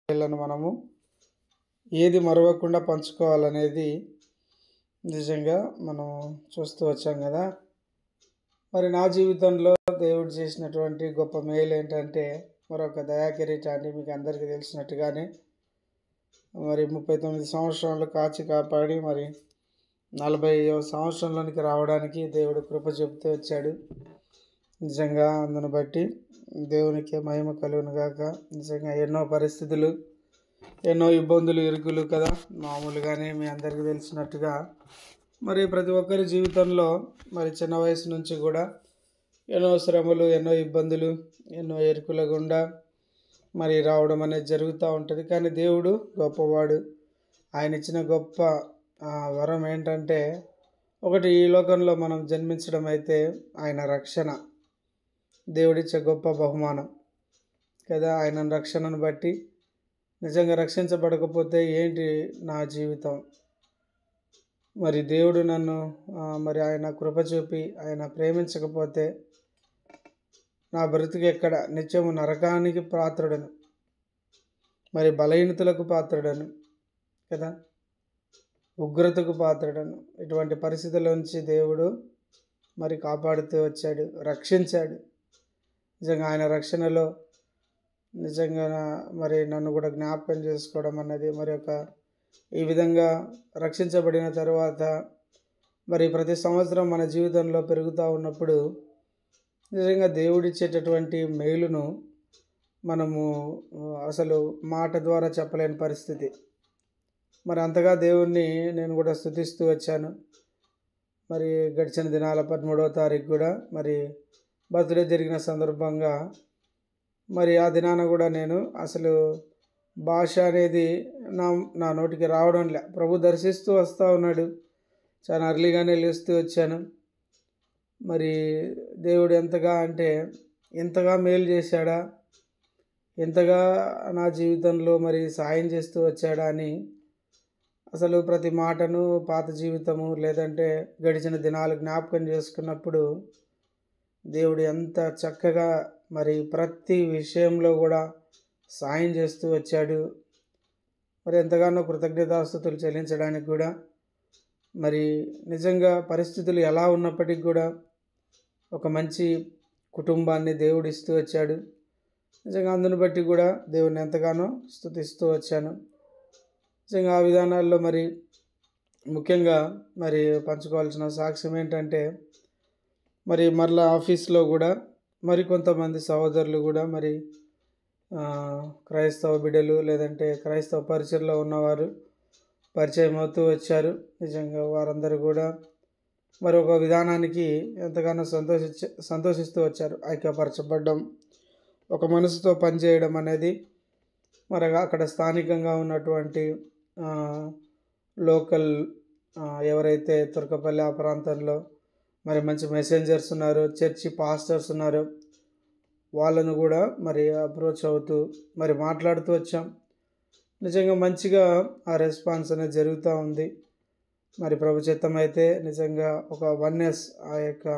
వీళ్ళను మనము ఏది మరవకుండా పంచుకోవాలనేది నిజంగా మనం చూస్తూ వచ్చాం కదా. మరి నా జీవితంలో దేవుడు చేసినటువంటి గొప్ప మేలు ఏంటంటే, మరొక దయాకిరీటాన్ని మీకు అందరికీ తెలిసినట్టుగానే మరి 39 సంవత్సరాలు కాచి కాపాడి మరి 40వ సంవత్సరంలోనికి రావడానికి దేవుడు కృప చెబుతూ వచ్చాడు. నిజంగా అందును బట్టి దేవునికి మహిమ కలుగును గాక. నిజంగా ఎన్నో పరిస్థితులు, ఎన్నో ఇబ్బందులు, ఇరుకులు కదా, మామూలుగానే మీ అందరికీ తెలిసినట్టుగా మరి ప్రతి ఒక్కరి జీవితంలో మరి చిన్న వయసు నుంచి కూడా ఎన్నో శ్రమలు, ఎన్నో ఇబ్బందులు, ఎన్నో ఇరుకుల గుండా మరి రావడం అనేది జరుగుతూ ఉంటుంది. కానీ దేవుడు గొప్పవాడు. ఆయన ఇచ్చిన గొప్ప వరం ఏంటంటే, ఒకటి ఈ లోకంలో మనం జన్మించడం అయితే ఆయన రక్షణ, దేవుడిచ్చే గొప్ప బహుమానం కదా. ఆయన రక్షణను బట్టి నిజంగా రక్షించబడకపోతే ఏంటి నా జీవితం? మరి దేవుడు నన్ను మరి ఆయన కృప చూపి ఆయన ప్రేమించకపోతే నా బ్రతుకు ఎక్కడ? నిత్యము నరకానికి పాత్రుడను, మరి బలహీనతలకు పాత్రుడను కదా, ఉగ్రతకు పాత్రుడను. ఇటువంటి పరిస్థితుల నుంచి దేవుడు మరి కాపాడుతూ వచ్చాడు, రక్షించాడు. నిజంగా ఆయన రక్షణలో నిజంగా మరి నన్ను కూడా జ్ఞాపకం చేసుకోవడం అన్నది మరి ఈ విధంగా రక్షించబడిన తర్వాత మరి ప్రతి సంవత్సరం మన జీవితంలో పెరుగుతూ ఉన్నప్పుడు నిజంగా దేవుడిచ్చేటటువంటి మేలును మనము అసలు మాట ద్వారా చెప్పలేని పరిస్థితి. మరి అంతగా దేవుణ్ణి నేను కూడా స్తుతిస్తూ వచ్చాను. మరి గడిచిన దినాల 13వ తారీఖు కూడా మరి బర్త్డే జరిగిన సందర్భంగా మరి ఆ దినాన కూడా నేను అసలు భాష అనేది నా నోటికి రావడం లే. ప్రభు దర్శిస్తూ వస్తూ ఉన్నాడు. చాలా అర్లీగానే లేస్తూ వచ్చాను. మరి దేవుడు ఎంతగా మేలు చేశాడా, ఎంతగా నా జీవితంలో మరి సాయం చేస్తూ వచ్చాడా అని అసలు ప్రతి మాటను, పాత జీవితము లేదంటే గడిచిన దినాలు జ్ఞాపకం చేసుకున్నప్పుడు దేవుడు ఎంత చక్కగా మరి ప్రతి విషయంలో కూడా సాయం చేస్తూ వచ్చాడు. మరి ఎంతగానో కృతజ్ఞతాస్తుతులు చెల్లించడానికి కూడా మరి నిజంగా పరిస్థితులు ఎలా ఉన్నప్పటికీ కూడా ఒక మంచి కుటుంబాన్ని దేవుడు ఇస్తూ వచ్చాడు. నిజంగా అందును బట్టి కూడా దేవుని ఎంతగానో స్తుతిస్తూ వచ్చాను. నిజంగా ఆ విధానాల్లో మరి ముఖ్యంగా మరి పంచుకోవాల్సిన సాక్ష్యం ఏంటంటే, మరి మరలా ఆఫీస్లో కూడా మరి కొంతమంది సహోదరులు కూడా మరి క్రైస్తవ బిడ్డలు లేదంటే క్రైస్తవ పరిచయలో ఉన్నవారు పరిచయం అవుతూ వచ్చారు. నిజంగా వారందరూ కూడా మరి ఒక విధానానికి ఎంతగానో సంతోషిస్తూ వచ్చారు. ఐక్యపరచబడ్డం, ఒక మనసుతో పనిచేయడం అనేది మరి అక్కడ స్థానికంగా ఉన్నటువంటి లోకల్ ఎవరైతే తుర్కపల్లి ఆ ప్రాంతంలో మరి మంచి మెసెంజర్స్ ఉన్నారో, చర్చి పాస్టర్స్ ఉన్నారో వాళ్ళను కూడా మరి అప్రోచ్ అవుతూ మరి మాట్లాడుతూ వచ్చాం. నిజంగా మంచిగా ఆ రెస్పాన్స్ అనేది జరుగుతూ ఉంది. మరి ప్రభు చిత్తం అయితే నిజంగా ఒక వన్నెస్ ఆ యొక్క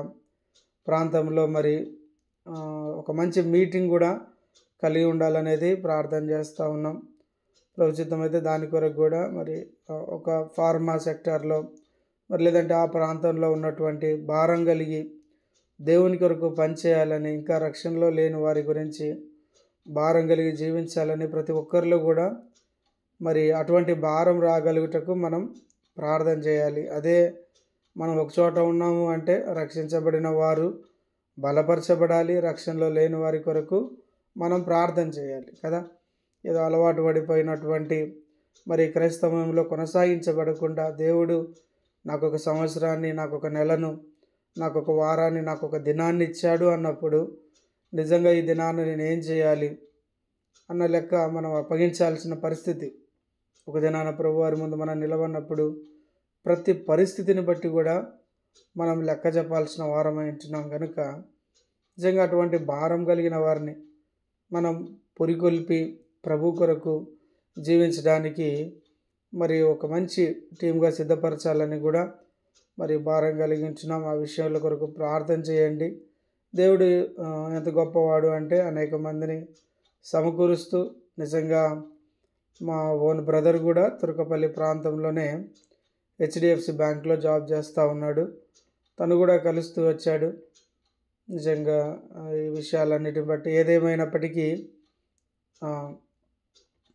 ప్రాంతంలో మరి ఒక మంచి మీటింగ్ కూడా కలిగి ఉండాలనేది ప్రార్థన చేస్తూ ఉన్నాం. ప్రభు చిత్తం అయితే దాని కొరకు కూడా మరి ఒక ఫార్మా సెక్టార్లో మరి లేదంటే ఆ ప్రాంతంలో ఉన్నటువంటి భారం కలిగి దేవుని కొరకు పనిచేయాలని, ఇంకా రక్షణలో లేని వారి గురించి భారం కలిగి జీవించాలని ప్రతి ఒక్కరిలో కూడా మరి అటువంటి భారం రాగలుగుటకు మనం ప్రార్థన చేయాలి. అదే మనం ఒక చోట ఉన్నాము అంటే రక్షించబడిన వారు బలపరచబడాలి, రక్షణలో లేని వారి కొరకు మనం ప్రార్థన చేయాలి కదా. ఏదో అలవాటు పడిపోయినటువంటి మరి క్రైస్తవంలో కొనసాగించబడకుండా దేవుడు నాకు ఒక సంవత్సరాన్ని, నాకు ఒక నెలను, నాకు ఒక వారాన్ని, నాకు ఒక దినాన్ని ఇచ్చాడు అన్నప్పుడు నిజంగా ఈ దినాన్ని నేను ఏం చేయాలి అన్న లెక్క మనం అప్పగించాల్సిన పరిస్థితి. ఒక దినాన ప్రభు వారి ముందు మనం నిలబడినప్పుడు ప్రతి పరిస్థితిని బట్టి కూడా మనం లెక్క చెప్పాల్సిన వారమై ఉంటున్నాం కనుక నిజంగా అటువంటి భారం కలిగిన వారిని మనం పురికొల్పి ప్రభు కొరకు జీవించడానికి మరి ఒక మంచి టీమ్గా సిద్ధపరచాలని కూడా మరి భారం కలిగించున్నాం. ఆ విషయాల కొరకు ప్రార్థన చేయండి. దేవుడు ఎంత గొప్పవాడు అంటే అనేక మందిని సమకూరుస్తూ నిజంగా మా ఓన్ బ్రదర్ కూడా తుర్కపల్లి ప్రాంతంలోనే హెచ్డిఎఫ్సి బ్యాంక్లో జాబ్ చేస్తూ ఉన్నాడు. తను కూడా కలుస్తూ వచ్చాడు. నిజంగా ఈ విషయాలన్నిటిని బట్టి ఏదేమైనప్పటికీ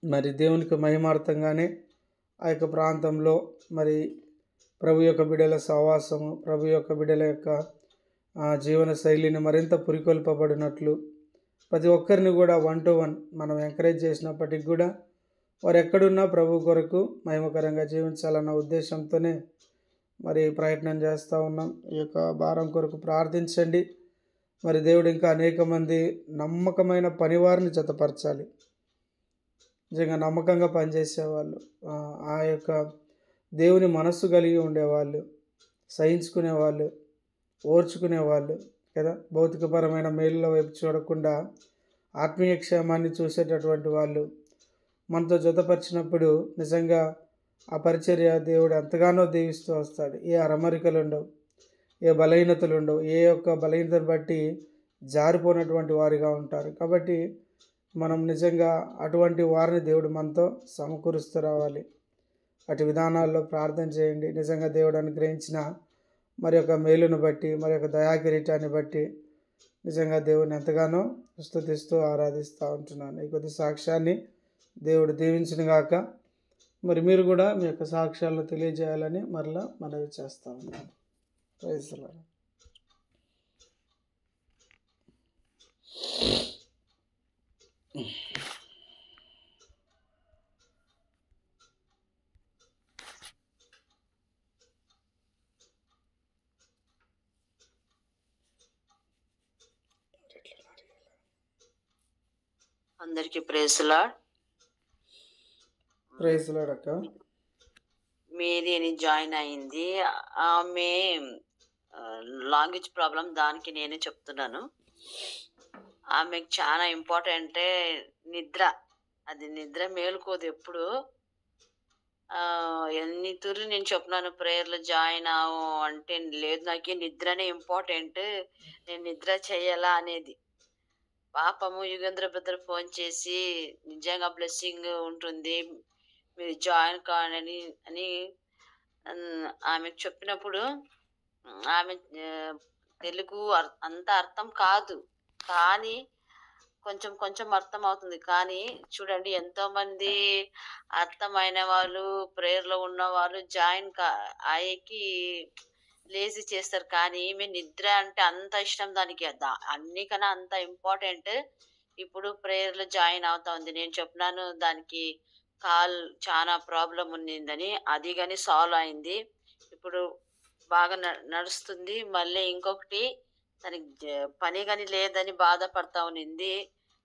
మరి దేవునికి మహిమార్థంగానే ఆ యొక్క ప్రాంతంలో మరి ప్రభు యొక్క బిడ్డల సహవాసము, ప్రభు యొక్క బిడ్డల యొక్క జీవన శైలిని మరింత పురికొల్పబడినట్లు ప్రతి ఒక్కరిని కూడా 1-to-1 మనం ఎంకరేజ్ చేసినప్పటికి కూడా వారు ఎక్కడున్నా ప్రభు కొరకు మహిమకరంగా జీవించాలన్న ఉద్దేశంతోనే మరి ప్రయత్నం చేస్తూ ఉన్నాం. ఈ యొక్క భారం కొరకు ప్రార్థించండి. మరి దేవుడు ఇంకా అనేక మంది నమ్మకమైన పనివారిని జతపరచాలి. నిజంగా నమ్మకంగా పనిచేసేవాళ్ళు, ఆ యొక్క దేవుని మనస్సు కలిగి ఉండేవాళ్ళు, సహించుకునేవాళ్ళు, ఓర్చుకునేవాళ్ళు కదా. భౌతికపరమైన మేలుల వైపు చూడకుండా ఆత్మీయ క్షేమాన్ని చూసేటటువంటి వాళ్ళు మనతో జతపరిచినప్పుడు నిజంగా ఆ పరిచర్య దేవుడు ఎంతగానో దీవిస్తూ వస్తాడు. ఏ అరమరికలు ఉండవు, ఏ బలహీనతలు ఉండవు, ఏ యొక్క బలహీనతను బట్టి జారిపోయినటువంటి వారిగా ఉంటారు. కాబట్టి మనం నిజంగా అటువంటి వారిని దేవుడు మనతో సమకూరుస్తూ రావాలి. అటు విధానాల్లో ప్రార్థన చేయండి. నిజంగా దేవుడు అనుగ్రహించిన మరి యొక్క మేలును బట్టి, మరి యొక్క దయాకిరీటాన్ని బట్టి నిజంగా దేవుని ఎంతగానో స్తుతిస్తూ ఆరాధిస్తూ ఉంటున్నాను. ఈ కొద్ది సాక్ష్యాన్ని దేవుడు దీవించును గాక. మరి మీరు కూడా మీ యొక్క సాక్ష్యాలను తెలియజేయాలని మరలా మనవి చేస్తూ ఉన్నాను. Praise the Lord. అందరికి praise the lord. Praise the lord అక్క. మేరీని జాయిన్ అయింది. ఆమె లాంగ్వేజ్ ప్రాబ్లం, దానికి నేనే చెప్తున్నాను. ఆమెకు చాలా ఇంపార్టెంటే నిద్ర. అది నిద్ర మేలుకోదు ఎప్పుడు. ఎన్ని తూర్లు నేను చెప్తున్నాను ప్రేయర్లో జాయిన్ అవ్వు అంటే లేదు, నాకు నిద్రనే ఇంపార్టెంట్, నేను నిద్ర చేయాలా అనేది. పాపము యుగేంద్ర బ్రదర్ ఫోన్ చేసి నిజంగా బ్లెస్సింగ్ ఉంటుంది, మీరు జాయిన్ కానని అని ఆమెకు చెప్పినప్పుడు ఆమె తెలుగు అంత అర్థం కాదు, కానీ కొంచెం కొంచెం అర్థం అవుతుంది. కానీ చూడండి, ఎంతోమంది అర్థమైన వాళ్ళు, ప్రేయర్లో ఉన్న వాళ్ళు జాయిన్ అయ్యేకి లేజీ చేస్తారు. కానీ ఈమె నిద్ర అంటే అంత ఇష్టం దానికి, అన్నికన్నా అంత ఇంపార్టెంట్. ఇప్పుడు ప్రేయర్లో జాయిన్ అవుతా ఉంది. నేను చెప్పినాను దానికి కాల్ చాలా ప్రాబ్లం ఉన్నిందని, అది కానీ సాల్వ్ అయింది. ఇప్పుడు బాగా నడుస్తుంది. మళ్ళీ ఇంకొకటి, తనకి పని కానీ లేదని బాధపడతా ఉన్నింది.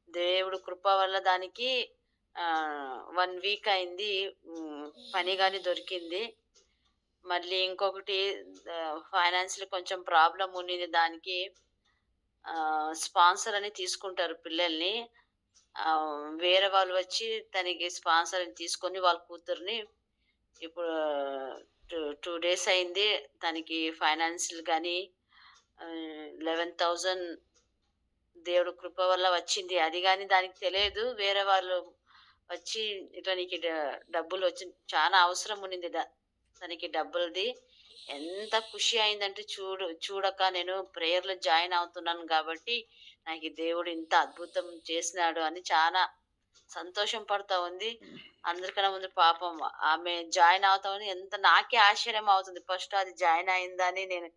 దేవుడు కృప వల్ల దానికి 1 వీక్ అయింది, పని కానీ దొరికింది. మళ్ళీ ఇంకొకటి, ఫైనాన్షియల్ కొంచెం ప్రాబ్లం ఉన్నింది. దానికి స్పాన్సర్ అని తీసుకుంటారు పిల్లల్ని. వేరే వాళ్ళు వచ్చి తనకి స్పాన్సర్ అని తీసుకొని వాళ్ళ కూతుర్ని ఇప్పుడు 2 days అయింది. తనకి ఫైనాన్షియల్ కానీ 11,000 దేవుడు కృప వల్ల వచ్చింది. అది కానీ దానికి తెలియదు. వేరే వాళ్ళు వచ్చి ఇట్లా నీకు డబ్బులు వచ్చి చాలా అవసరం ఉన్నింది తనకి డబ్బులది. ఎంత ఖుషి అయిందంటే చూడక నేను ప్రేయర్లో జాయిన్ అవుతున్నాను కాబట్టి నాకు దేవుడు ఇంత అద్భుతం చేసినాడు అని చాలా సంతోషం పడుతూ ఉంది. అందరికన్నా ముందు పాపం ఆమె జాయిన్ అవుతా ఉంది. ఎంత నాకే ఆశ్చర్యం అవుతుంది. ఫస్ట్ అది జాయిన్ అయిందని, నేను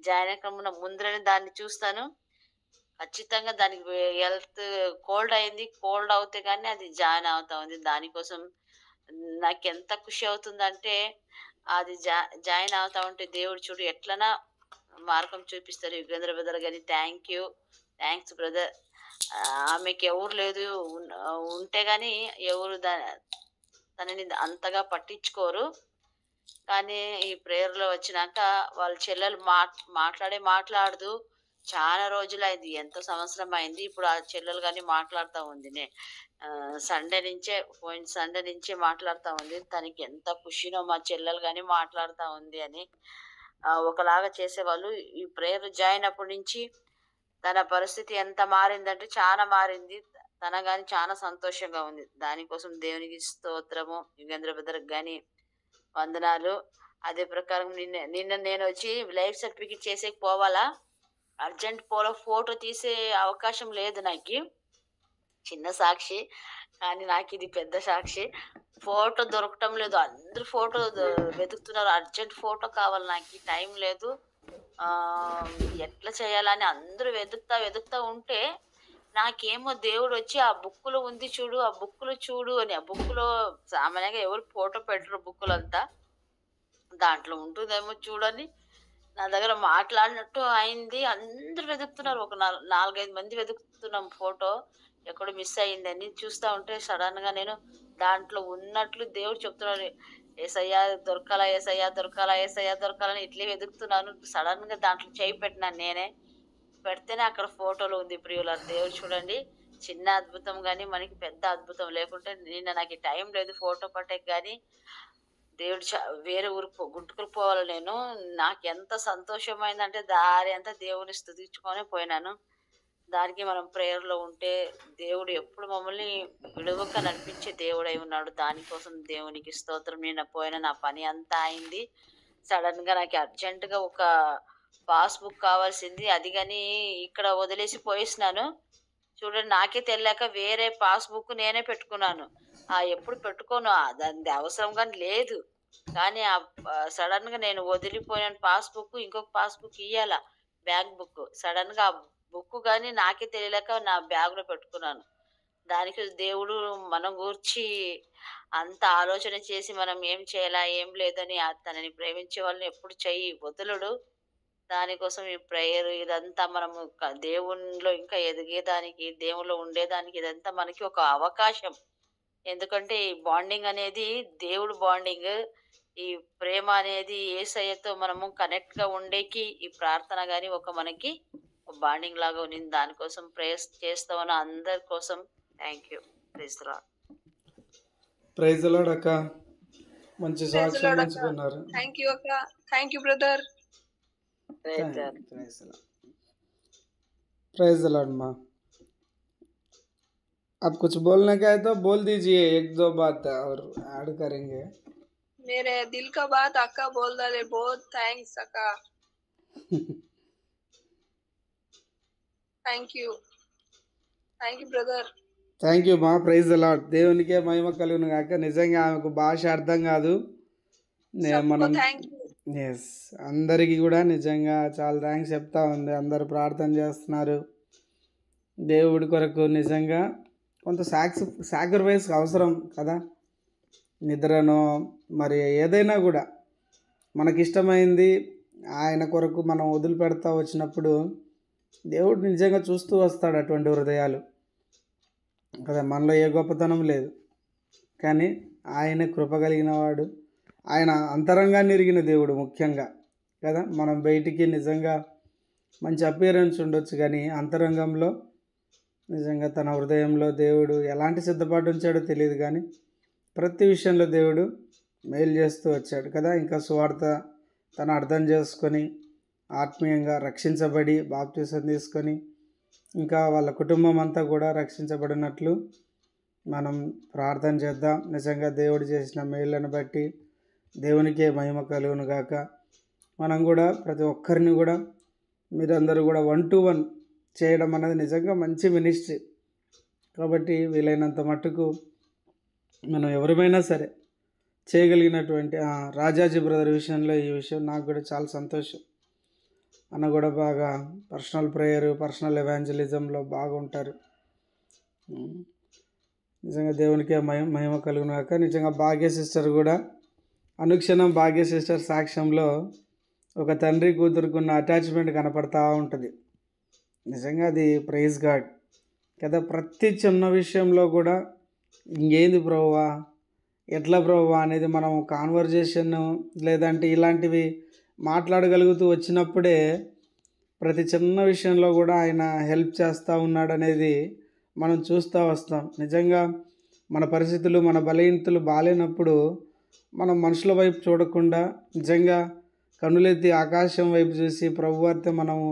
జాయిన్ అయ్యకుండా ముందరని దాన్ని చూస్తాను. ఖచ్చితంగా దానికి హెల్త్ కోల్డ్ అయింది. కోల్డ్ అవుతే కానీ అది జాయిన్ అవుతా ఉంది. దానికోసం నాకు ఎంత ఖుషి అవుతుందంటే, అది జాయిన్ అవుతా ఉంటే దేవుడు చూడు ఎట్లనా మార్గం చూపిస్తారు. యుగేంద్ర బ్రదర్ కానీ థ్యాంక్స్ బ్రదర్. ఆమెకి ఎవరు లేదు, ఉంటే కానీ ఎవరు తనని అంతగా పట్టించుకోరు. కానీ ఈ ప్రేయర్లో వచ్చినాక వాళ్ళ చెల్లెలు మాట్లాడదు. చాలా రోజులు అయింది, ఎంతో సంవత్సరం అయింది. ఇప్పుడు ఆ చెల్లెలు కానీ మాట్లాడుతూ ఉంది. పోయిన సండే నుంచే మాట్లాడుతూ ఉంది. తనకి ఎంత ఖుషినో మా చెల్లెలు కానీ మాట్లాడుతూ ఉంది అని. ఒకలాగా చేసేవాళ్ళు. ఈ ప్రేయర్ జాయిన్ అప్పటి నుంచి తన పరిస్థితి ఎంత మారిందంటే చాలా మారింది. తన గాని చాలా సంతోషంగా ఉంది. దానికోసం దేవునికి స్తోత్రము. యుగేంద్ర బ్రదర్‌కి గాని వందనాలు. అదే ప్రకారం నిన్న నిన్న నేనొచ్చి లైఫ్ సర్టిఫికేట్ చేసేకి పోవాలా. అర్జెంట్ ఫోటో తీసే అవకాశం లేదు నాకి. చిన్న సాక్షి. కానీ నాకిది పెద్ద సాక్షి. ఫోటో దొరకటం లేదు. అందరూ ఫోటో వెతుకుతున్నారు. అర్జెంట్ ఫోటో కావాలి నాకి. టైం లేదు. ఎట్లా చేయాలని అందరూ వెతుకుతా ఉంటే నాకేమో దేవుడొచ్చి ఆ బుక్కులో ఉంది చూడు, ఆ బుక్కులో చూడు అని. ఆ బుక్కులో సామాన్యంగా ఎవరు ఫోటో పెట్టరు బుక్కులంతా. దాంట్లో ఉంటుందేమో చూడని నా దగ్గర మాట్లాడినట్టు అయింది. అందరూ వెతుకుతున్నారు. ఒక 4, 5 మంది వెతుకుతున్నాం ఫోటో. ఎక్కడో మిస్ అయిందని. చూస్తా ఉంటే సడన్‌గా నేను దాంట్లో ఉన్నట్లు దేవుడు చెప్తున్నాడు. యేసయ్య దొరకాలా, యేసయ్య దొరకాలా, యేసయ్య దొరకాలని ఇట్లే వెతుకుతున్నాను. సడన్‌గా దాంట్లో చేయి పెట్టినాను నేనే. పెడితేనే అక్కడ ఫోటోలో ఉంది ప్రియులారా. దేవుడు చూడండి చిన్న అద్భుతం గాని మనకి పెద్ద అద్భుతం. లేకుంటే నిన్న నాకు టైం లేదు ఫోటో పట్టేకి గాని. దేవుడు వేరే ఊరికి గుంటూరుకు పోవాలి నేను. నాకెంత సంతోషమైందంటే దారి అంతా దేవుని స్తుతించుకొని పోయినాను. దానికి మనం ప్రేయర్‌లో ఉంటే దేవుడు ఎప్పుడు మమ్మల్ని విడువక నడిపించే దేవుడై ఉన్నాడు. దానికోసం దేవునికి స్తోత్రం. నిన్న పోయిన నా పని అంతా అయింది. సడన్‌గా నాకు అర్జెంట్‌గా ఒక పాస్‌బుక్ కావాల్సింది. అది గాని ఇక్కడ వదిలేసి పోయేసినాను. చూడండి నాకే తెలియక వేరే పాస్‌బుక్ నేనే పెట్టుకున్నాను. ఎప్పుడు పెట్టుకోను. దానిది అవసరం గాని లేదు. కానీ సడన్‌గా నేను వదిలిపోయిన పాస్‌బుక్ ఇంకొక పాస్‌బుక్ ఇయ్యాల. Bank book. సడన్‌గా ఆ బుక్ గాని నాకే తెలియలేక నా బ్యాగ్‌లో పెట్టుకున్నాను. దానికి దేవుడు మనం గూర్చి అంత ఆలోచన చేసి మనం ఏం చేయాలా, ఏం లేదని తనని ప్రేమించే వాళ్ళని ఎప్పుడు చెయ్యి వదలడు. దానికోసం ఈ ప్రేయర్ ఇదంతా మనము దేవునిలో ఇంకా ఎదిగేదానికి, దేవునిలో ఉండేదానికి ఇదంతా మనకి ఒక అవకాశం. ఎందుకంటే ఈ బాండింగ్ అనేది దేవుడు బాండింగ్. ఈ ప్రేమ అనేది యేసయ్యతో మనము కనెక్ట్‌గా ఉండేకి ఈ ప్రార్థన గాని మనకి బాండింగ్ లాగా ఉన్నింది. దానికోసం ప్రేయర్స్ చేస్తా ఉన్న అందరి కోసం thank you. Praise the lord. Praise the lord అక్క. మంచి సాక్ష్యం పంచుకున్నారు. థ్యాంక్ యూ అక్క. Thank you brother. Praise the lord माँ। आप कुछ बोलने का है तो बोल दीजिए, 1-2 बात और ऐड करेंगे। मेरे दिल का बात अक्का बोल डाले. बहुत थैंक्स अक्का. Thank you brother. Thank you మా. Praise the Lord. దేవునికే మహిమ కలుగును గాక. నిజంగా ఆమెకు భాష అర్థం కాదు. మనం ఎస్ అందరికీ కూడా నిజంగా చాలా థ్యాంక్స్ చెప్తా ఉంది. అందరూ ప్రార్థన చేస్తున్నారు దేవుడి కొరకు. నిజంగా కొంత సాక్రిఫైస్ అవసరం కదా. నిద్రనో మరి ఏదైనా కూడా మనకిష్టమైంది ఆయన కొరకు మనం వదిలిపెడతా వచ్చినప్పుడు దేవుడు నిజంగా చూస్తూ వస్తాడు అటువంటి హృదయాలు కదా. మనలో ఏ గొప్పతనం లేదు కానీ ఆయన కృప కలిగిన వాడు. ఆయన అంతరంగాన్ని ఎరిగిన దేవుడు ముఖ్యంగా కదా. మనం బయటికి నిజంగా మంచి అపియరెన్స్ ఉండొచ్చు కానీ అంతరంగంలో నిజంగా తన హృదయంలో దేవుడు ఎలాంటి సిద్ధపాటు ఉంచాడో తెలియదు కానీ ప్రతి విషయంలో దేవుడు మేలు చేస్తూ వచ్చాడు కదా. ఇంకా సువార్త తను అర్థం చేసుకొని ఆత్మీయంగా రక్షించబడి బాప్టిజం తీసుకొని ఇంకా వాళ్ళ కుటుంబం అంతా కూడా రక్షించబడినట్లు మనం ప్రార్థన చేద్దాం. నిజంగా దేవుడు చేసిన మేళ్ళను బట్టి దేవునికే మహిమ కలుగును గాక. మనం కూడా ప్రతి ఒక్కరిని కూడా మీరందరూ కూడా 1-to-1 చేయడం అనేది నిజంగా మంచి మినిస్ట్రీ కాబట్టి వీలైనంత మట్టుకు మనం ఎవరిమైనా సరే చేయగలిగినటువంటి రాజాజీ బ్రదర్ విషయంలో ఈ విషయం నాకు కూడా చాలా సంతోషం. అన్న కూడా బాగా పర్సనల్ ప్రేయర్, పర్సనల్ ఎవాంజలిజంలో బాగా ఉంటారు. నిజంగా దేవునికే మహిమ కలుగును గాక. నిజంగా భాగ్య సిస్టర్ కూడా అనుక్షణం భాగ్య సిస్టర్ సాక్ష్యంలో ఒక తండ్రి కూతురుకున్న అటాచ్మెంట్ కనపడతా ఉంటుంది. నిజంగా అది ప్రైజ్ గాడ్ కదా. ప్రతి చిన్న విషయంలో కూడా ఇంకేంది ప్రభువా, ఎట్లా ప్రభువా అనేది మనం కాన్వర్జేషన్ లేదంటే ఇలాంటివి మాట్లాడగలుగుతూ వచ్చినప్పుడే ప్రతి చిన్న విషయంలో కూడా ఆయన హెల్ప్ చేస్తూ ఉన్నాడు అనేది మనం చూస్తూ వస్తాం. నిజంగా మన పరిస్థితులు మన బలహీనతలు బాగాలేనప్పుడు మనం మనుషుల వైపు చూడకుండా నిజంగా కన్నులెత్తి ఆకాశం వైపు చూసి ప్రభువారితో మనము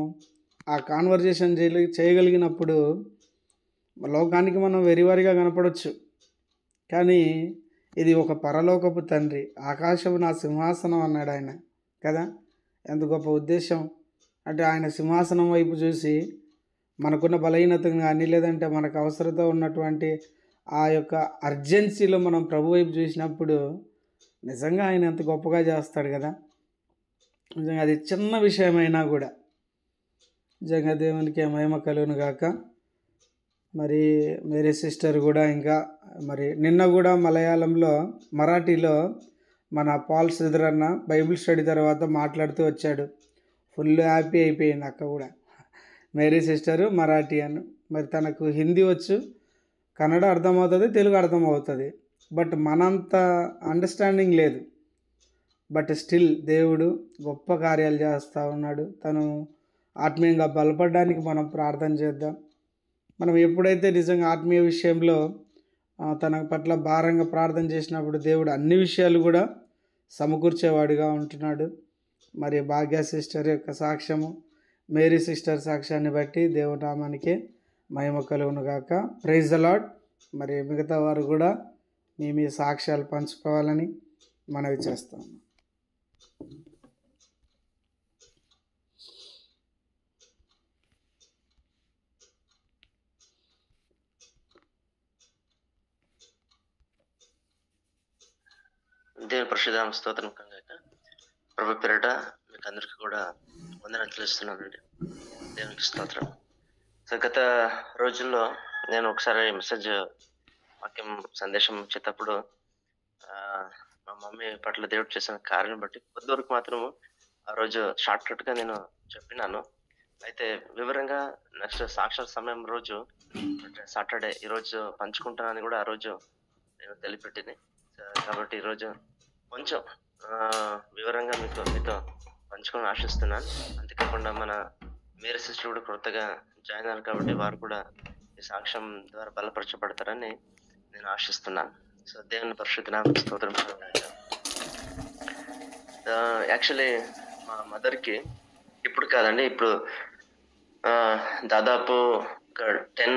ఆ కాన్వర్జేషన్ చేయగలిగినప్పుడు లోకానికి మనం వెరివారిగా కనపడవచ్చు, కానీ ఇది ఒక పరలోకపు తండ్రి. ఆకాశము నా సింహాసనం అన్నాడు ఆయన కదా. ఎంత గొప్ప ఉద్దేశం అంటే, ఆయన సింహాసనం వైపు చూసి మనకున్న బలహీనతను కానీ, లేదంటే మనకు అవసరత ఉన్నటువంటి ఆ యొక్క అర్జెన్సీలో మనం ప్రభు వైపు చూసినప్పుడు నిజంగా ఆయన ఎంత గొప్పగా చేస్తాడు కదా. నిజంగా అది చిన్న విషయమైనా కూడా నిజంగా దేవునికి మహిమ కలుగును గాక. మరి మేరీ సిస్టర్ కూడా ఇంకా మరి నిన్న కూడా మరాఠీలో మన పాల్ శ్రీధర్ అన్న బైబిల్ స్టడీ తర్వాత మాట్లాడుతూ వచ్చాడు. ఫుల్ హ్యాపీ అయిపోయింది అక్క కూడా. మేరీ సిస్టరు మరాఠీ అని, మరి తనకు హిందీ వచ్చు, కన్నడ అర్థమవుతుంది, తెలుగు అర్థమవుతుంది, బట్ మనంత అండర్స్టాండింగ్ లేదు. బట్ స్టిల్ దేవుడు గొప్ప కార్యాలు చేస్తూ ఉన్నాడు. తను ఆత్మీయంగా బలపడడానికి మనం ప్రార్థన చేద్దాం. మనం ఎప్పుడైతే నిజంగా ఆత్మీయ విషయంలో తన పట్ల భారంగా ప్రార్థన చేసినప్పుడు దేవుడు అన్ని విషయాలు కూడా సమకూర్చేవాడిగా ఉంటున్నాడు. మరి భాగ్య సిస్టర్ యొక్క సాక్ష్యము, మేరీ సిస్టర్ సాక్ష్యాన్ని బట్టి దేవుని నామానికి మహిమ కలుగును గాక. Praise the lord. మరి మిగతా వారు కూడా మీ సాక్ష్యాలు పంచుకోవాలని మనవి చేస్తాము. దేవుని పరిశుద్ధ స్తోత్రం కాక. ప్రభు పేరిట మీకు అందరికీ కూడా వందనాలు తెలుస్తున్నానండి. దేవునికి స్తోత్రం. సో గత రోజుల్లో నేను ఒకసారి మెసేజ్ వాక్యం సందేశం ఇచ్చేటప్పుడు మా మమ్మీ పట్ల దేవుడు చేసిన కార్యం బట్టి కొద్ది వరకు మాత్రము ఆ రోజు షార్ట్ కట్గా నేను చెప్పినాను. అయితే వివరంగా నెక్స్ట్ సాక్షాత్ సమయం రోజు సాటర్డే ఈరోజు పంచుకుంటానని కూడా ఆ రోజు నేను తెలియపెట్టింది. కాబట్టి ఈరోజు కొంచెం వివరంగా మీతో పంచుకొని ఆశిస్తున్నాను. అంతేకాకుండా మన మేరీ సిస్టర్ కూడా కొత్తగా జాయిన్ అయ్యారు కాబట్టి వారు కూడా ఈ సాక్ష్యం ద్వారా బలపరచబడతారని నేను ఆశిస్తున్నాను. సో దేవుని పరిశుద్ధ నామమునకు స్తోత్రం. యాక్చువల్లీ మా మదర్కి ఇప్పుడు కాదండి, ఇప్పుడు దాదాపు ఒక 10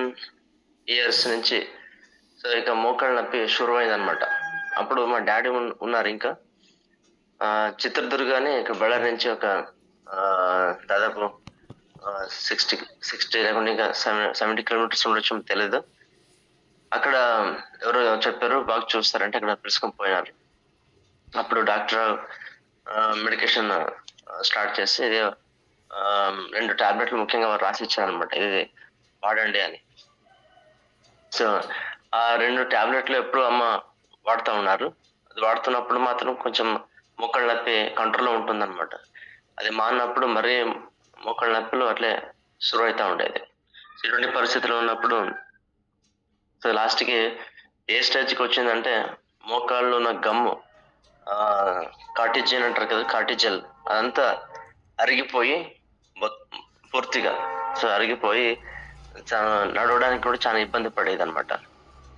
years నుంచి సో ఇక మోకాళ్ళ నొప్పి షురువైంది అనమాట. అప్పుడు మా డాడీ ఉన్నారు ఇంకా చిత్రదుర్గ అని ఇక్కడ బళ్ళారి నుంచి ఒక దాదాపు 60 లేకుండా ఇంకా 70 kilometers ఉండొచ్చు తెలియదు. అక్కడ ఎవరో చెప్పారు బాగా చూస్తారంటే అక్కడ పిలుచుకొని పోయినారు. అప్పుడు డాక్టర్ మెడికేషన్ స్టార్ట్ చేసి ఇది 2 టాబ్లెట్లు ముఖ్యంగా రాసి ఇచ్చారనమాట, ఇది వాడండి అని. సో ఆ 2 టాబ్లెట్లు ఎప్పుడు అమ్మ వాడుతూ ఉన్నారు. అది వాడుతున్నప్పుడు మాత్రం కొంచెం మోకాళ్ళ నొప్పి కంట్రోల్లో ఉంటుందన్నమాట. అది మానప్పుడు మరీ మోకాళ్ళ నొప్పులు అట్లే షురు అవుతూ ఉండేది. ఇటువంటి పరిస్థితులు ఉన్నప్పుడు సో లాస్ట్కి ఏ స్టేజ్కి వచ్చిందంటే మోకాళ్ళు ఉన్న గమ్ము కార్టిజన్ అంటారు కదా, కార్టిజల్ అదంతా అరిగిపోయి పూర్తిగా సో అరిగిపోయి నడవడానికి కూడా చాలా ఇబ్బంది పడేది అనమాట.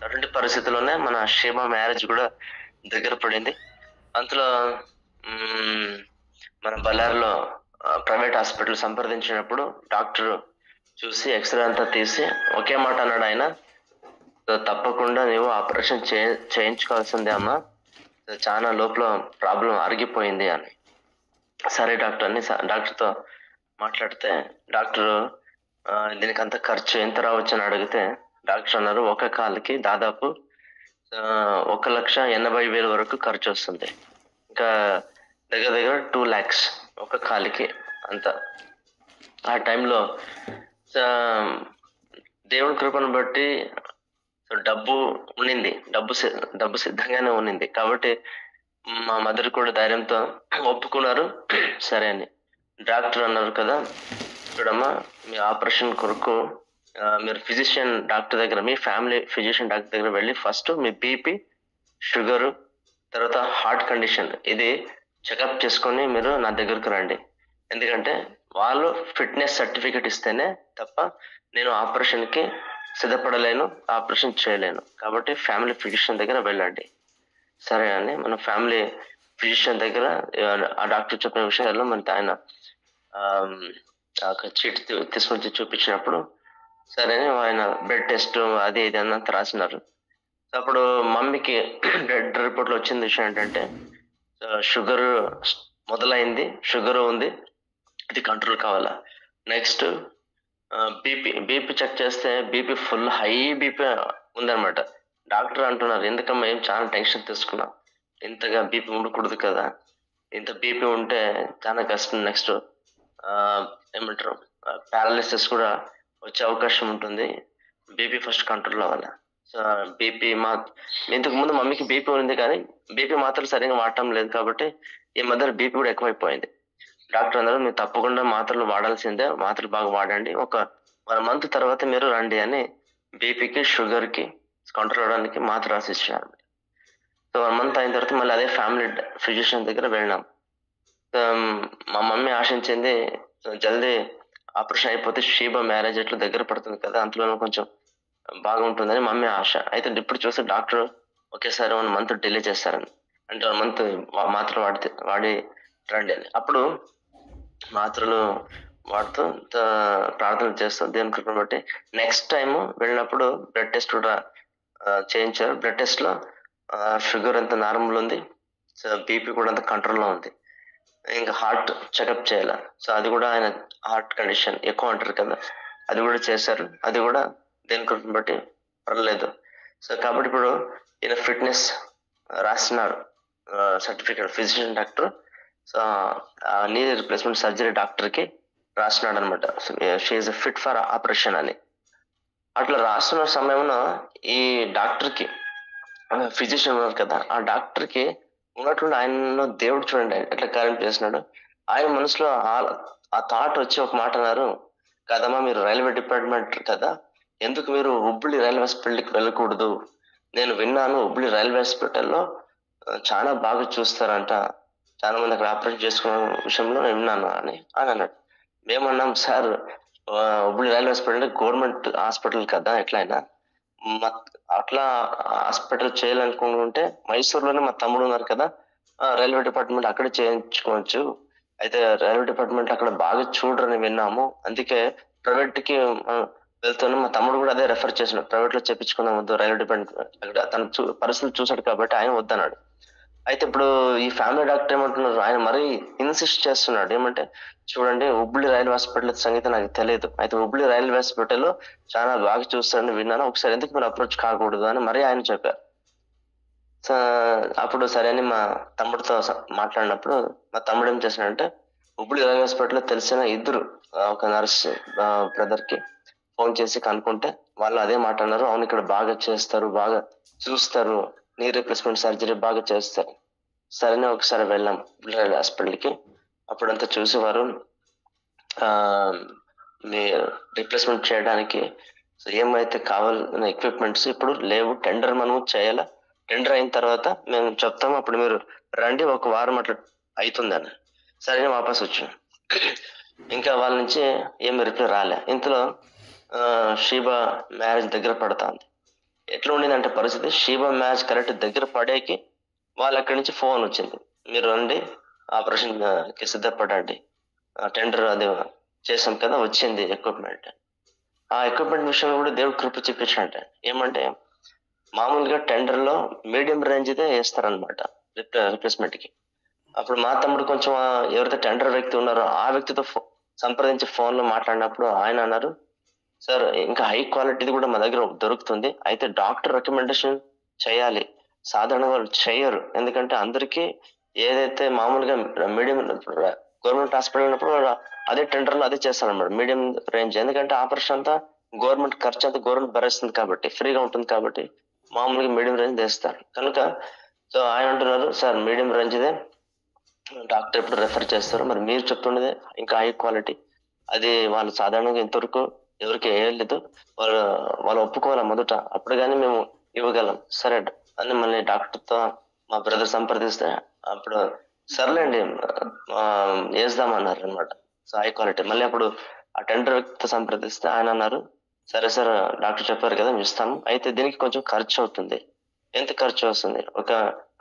అటువంటి పరిస్థితుల్లోనే మన షేమ మ్యారేజ్ కూడా దగ్గర పడింది. అంతలో మన బళ్ళారిలో ప్రైవేట్ హాస్పిటల్ సంప్రదించినప్పుడు డాక్టర్ చూసి ఎక్స్రే అంతా తీసి ఒకే మాట అన్నాడు ఆయన, తప్పకుండా నీవు ఆపరేషన్ చేయించుకోవాల్సిందే అమ్మా, చాలా లోపల ప్రాబ్లం అరిగిపోయింది అని. సరే డాక్టర్ అని డాక్టర్తో మాట్లాడితే డాక్టర్ దీనికి అంత ఖర్చు ఎంత రావచ్చు అని అడిగితే డాక్టర్ అన్నారు ఒక కాలుకి దాదాపు 1,80,000 వరకు ఖర్చు వస్తుంది. ఇంకా దగ్గర 2 lakhs ఒక కాలికి అంత. ఆ టైంలో దేవుని కృపను బట్టి డబ్బు ఉండింది, డబ్బు సిద్ధంగానే ఉండింది. కాబట్టి మా మదర్ కూడా ధైర్యంతో ఒప్పుకున్నారు. సరే అని డాక్టర్ అన్నారు కదా, చూడమ్మా మీ ఆపరేషన్ కొరకు మీరు ఫిజిషియన్ డాక్టర్ దగ్గర, మీ ఫ్యామిలీ ఫిజిషియన్ డాక్టర్ దగ్గర వెళ్ళి ఫస్ట్ మీ బీపీ, షుగరు, తర్వాత హార్ట్ కండిషన్ ఇది చెకప్ చేసుకొని మీరు నా దగ్గరకు రండి. ఎందుకంటే వాళ్ళు ఫిట్నెస్ సర్టిఫికెట్ ఇస్తేనే తప్ప నేను ఆపరేషన్కి సిద్ధపడలేను, ఆపరేషన్ చేయలేను. కాబట్టి ఫ్యామిలీ ఫిజిషియన్ దగ్గర వెళ్ళండి. సరే అని మన ఫ్యామిలీ ఫిజిషియన్ దగ్గర ఆ డాక్టర్ చెప్పిన విషయాల్లో మన ఆయన చీటి తీసుకొచ్చి చూపించినప్పుడు సరే అని ఆయన బ్లడ్ టెస్ట్ అది ఇది అన్నంత రాసినారు. అప్పుడు మమ్మీకి బ్లడ్ రిపోర్ట్లో వచ్చిన విషయం ఏంటంటే షుగర్ మొదలైంది, షుగర్ ఉంది, ఇది కంట్రోల్ కావాలా. నెక్స్ట్ బీపీ చెక్ చేస్తే బీపీ ఫుల్ హై బీపీ ఉందన్నమాట. డాక్టర్ అంటున్నారు, ఎందుకమ్మా ఏం చాలా టెన్షన్ తీసుకున్నాం, ఇంతగా బీపీ ఉండకూడదు కదా, ఇంత బీపీ ఉంటే చాలా కష్టం. నెక్స్ట్ ఏమంటారు పారాలిసిస్ కూడా వచ్చే అవకాశం ఉంటుంది, బీపీ ఫస్ట్ కంట్రోల్ అవ్వాలి. సో బీపీ ఇంతకు ముందు మమ్మీకి బీపీ ఉంది కానీ బీపీ మాత్రలు సరిగా వాడటం లేదు కాబట్టి ఈ మధ్య బీపీ కూడా ఎక్కువైపోయింది. డాక్టర్ అన్నారు, మీరు తప్పకుండా మాత్రలు వాడాల్సిందే, మాత్రలు బాగా వాడండి, ఒక 1 month తర్వాత మీరు రండి అని బీపీకి షుగర్కి కంట్రోల్ అవడానికి మాత్ర రాసి ఇచ్చారు. సో 1 month అయిన తర్వాత మళ్ళీ అదే ఫ్యామిలీ ఫిజిషియన్ దగ్గర వెళ్ళినాం. మా మమ్మీ ఆశించింది జల్దీ ఆపరేషన్ అయిపోతే షీబా మ్యారేజ్ ఎట్లా దగ్గర పడుతుంది కదా, అంతలో కొంచెం బాగుంటుందని మమ్మీ ఆశ. అయితే ఇప్పుడు చూస్తే డాక్టర్ ఒకేసారి 1 month డిలే చేస్తారని, అంటే 1 month మాత్రలు వాడి రండి అని. అప్పుడు మాత్రలు వాడుతూ ప్రార్థన చేస్తూ దేవుని కృపను బట్టి నెక్స్ట్ టైం వెళ్ళినప్పుడు బ్లడ్ టెస్ట్ కూడా చేయించారు. బ్లడ్ టెస్ట్ లో షుగర్ అంత నార్మల్ ఉంది, సో బీపీ కూడా అంత కంట్రోల్లో ఉంది. ఇంకా హార్ట్ చెకప్ చేయాలి, సో అది కూడా ఆయన హార్ట్ కండిషన్ ఎక్కువ అంటారు కదా, అది కూడా చేశారు. అది కూడా దేని కృపను బట్టి పర్లేదు. సో కాబట్టి ఇప్పుడు ఈయన ఫిట్నెస్ రాసినారు certificate, physician doctor. So knee replacement surgery డాక్టర్కి రాసినాడు అనమాట, షీఈస్ ఫిట్ ఫర్ ఆపరేషన్ అని. అట్లా రాస్తున్న సమయంలో ఈ డాక్టర్కి ఫిజిషియన్ ఉన్నారు కదా, ఆ డాక్టర్కి ఉన్నటువంటి ఆయనలో దేవుడు చూడండి ఎట్లా కార్యం చేసినాడు. ఆయన మనసులో ఆ థాట్ వచ్చి ఒక మాట అన్నారు, కదమ్మా మీరు రైల్వే డిపార్ట్మెంట్ కదా, ఎందుకు మీరు హుబ్లీ రైల్వే హాస్పిటల్కి వెళ్ళకూడదు, నేను విన్నాను హుబ్లీ రైల్వే హాస్పిటల్లో చాలా బాగా చూస్తారంట, చాలా మంది అక్కడ ఆపరేషన్ చేసుకున్న విషయంలో నేను విన్నాను అని అన్నాడు. మేమన్నాం, sir Hubli railway hospital government hospital కదా, ఎట్లయినా అట్లా హాస్పిటల్ చేయాలనుకుంటే మైసూర్లోనే మా తమ్ముడు ఉన్నారు కదా, రైల్వే డిపార్ట్మెంట్ అక్కడే చేయించుకోవచ్చు, అయితే రైల్వే డిపార్ట్మెంట్ అక్కడ బాగా చూడరని విన్నాము, అందుకే ప్రైవేట్ కి వెళ్తున్నాం. మా తమ్ముడు కూడా అదే రెఫర్ చేసినాడు, ప్రైవేట్ లో చేయించుకున్నాం వద్దు, రైల్వే డిపార్ట్మెంట్ అక్కడ తన పరిస్థితులు చూసాడు కాబట్టి ఆయన వద్దన్నాడు. అయితే ఇప్పుడు ఈ ఫ్యామిలీ డాక్టర్ ఏమంటున్నారు, ఆయన మరీ ఇన్సిస్ట్ చేస్తున్నాడు, ఏమంటే చూడండి హుబ్లీ రైల్వే హాస్పిటల్ సంగతి నాకు తెలియదు, అయితే హుబ్లీ రైల్వే హాస్పిటల్లో చాలా బాగా చూస్తారని విన్నాను, ఒకసారి ఎందుకు మీరు అప్రోచ్ కాకూడదు అని మరీ ఆయన చెప్పారు. అప్పుడు సరే అని మా తమ్ముడితో మాట్లాడినప్పుడు మా తమ్ముడు ఏం చేశాడంటే హుబ్లీ రైల్వే హాస్పిటల్లో తెలిసిన ఇద్దరు ఒక నర్స్ బ్రదర్ కి ఫోన్ చేసి కనుక్కుంటే వాళ్ళు అదే మాట అన్నారు, అవును ఇక్కడ బాగా చేస్తారు, బాగా చూస్తారు, నీ రీప్లేస్మెంట్ సర్జరీ బాగా చేస్తారు. సరేనే ఒకసారి వెళ్ళాం హుబ్లీ రైల్వే హాస్పిటల్కి. అప్పుడంతా చూసేవారు మీ రీప్లేస్మెంట్ చేయడానికి ఏమైతే కావాలన్న ఎక్విప్మెంట్స్ ఇప్పుడు లేవు, టెండర్ మనం చేయాలా, టెండర్ అయిన తర్వాత మేము చెప్తాము, అప్పుడు మీరు రండి, 1 వారం అట్లా అవుతుందని. సరే వాపస్ వచ్చాం. ఇంకా వాళ్ళ నుంచి ఏమి రిప్లై రాలే. ఇంతలో షీబా మ్యారేజ్ దగ్గర పడుతుంది. ఎట్లా ఉండిందంటే పరిస్థితి, షీబా మ్యారేజ్ కరెక్ట్ దగ్గర పడేకి వాళ్ళు అక్కడి నుంచి ఫోన్ వచ్చింది, మీరు రండి ఆపరేషన్ కి సిద్ధపడండి, టెండర్ అది చేసాం కదా, వచ్చింది ఎక్విప్మెంట్. ఆ ఎక్విప్మెంట్ విషయంలో కూడా దేవుడు కృప చూపించాడంటే ఏమంటే మామూలుగా టెండర్ లో మీడియం రేంజ్ ఇదే వేస్తారనమాట రిప్లేస్మెంట్ కి. అప్పుడు మా తమ్ముడు కొంచెం ఎవరైతే టెండర్ వ్యక్తి ఉన్నారో ఆ వ్యక్తితో సంప్రదించి ఫోన్ లో మాట్లాడినప్పుడు ఆయన అన్నారు, సార్ ఇంకా హై క్వాలిటీది కూడా మా దగ్గర దొరుకుతుంది, అయితే డాక్టర్ రికమెండేషన్ చేయాలి, సాధారణంగా వాళ్ళు చేయరు, ఎందుకంటే అందరికీ ఏదైతే మామూలుగా మీడియం గవర్నమెంట్ హాస్పిటల్ ఉన్నప్పుడు అదే టెండర్ లో అదే చేస్తారన్నమాట మీడియం రేంజ్, ఎందుకంటే ఆపరేషన్ అంతా గవర్నమెంట్ ఖర్చు అంతా గవర్నమెంట్ భరిస్తుంది కాబట్టి ఫ్రీగా ఉంటుంది కాబట్టి మామూలుగా మీడియం రేంజ్ వేస్తారు కనుక. సో ఆయన అంటున్నారు, సార్ మీడియం రేంజ్ ఇదే డాక్టర్ ఎప్పుడు రెఫర్ చేస్తారు, మరి మీరు చెప్తుండేది ఇంకా హై క్వాలిటీ, అది వాళ్ళు సాధారణంగా ఇంతవరకు ఎవరికి వేయలేదు, వాళ్ళు ఒప్పుకోవాలి మొదట, అప్పుడు కానీ మేము ఇవ్వగలం. సరే అని మళ్ళీ డాక్టర్తో మా బ్రదర్ సంప్రదిస్తే అప్పుడు సర్లేండి వేద్దామన్నారు అనమాట. సో హై క్వాలిటీ మళ్ళీ అప్పుడు ఆ టెండర్ వ్యక్తితో సంప్రదిస్తే ఆయన అన్నారు, సరే సార్ డాక్టర్ చెప్పారు కదా మేము ఇస్తాము, అయితే దీనికి కొంచెం ఖర్చు అవుతుంది. ఎంత ఖర్చు వస్తుంది, ఒక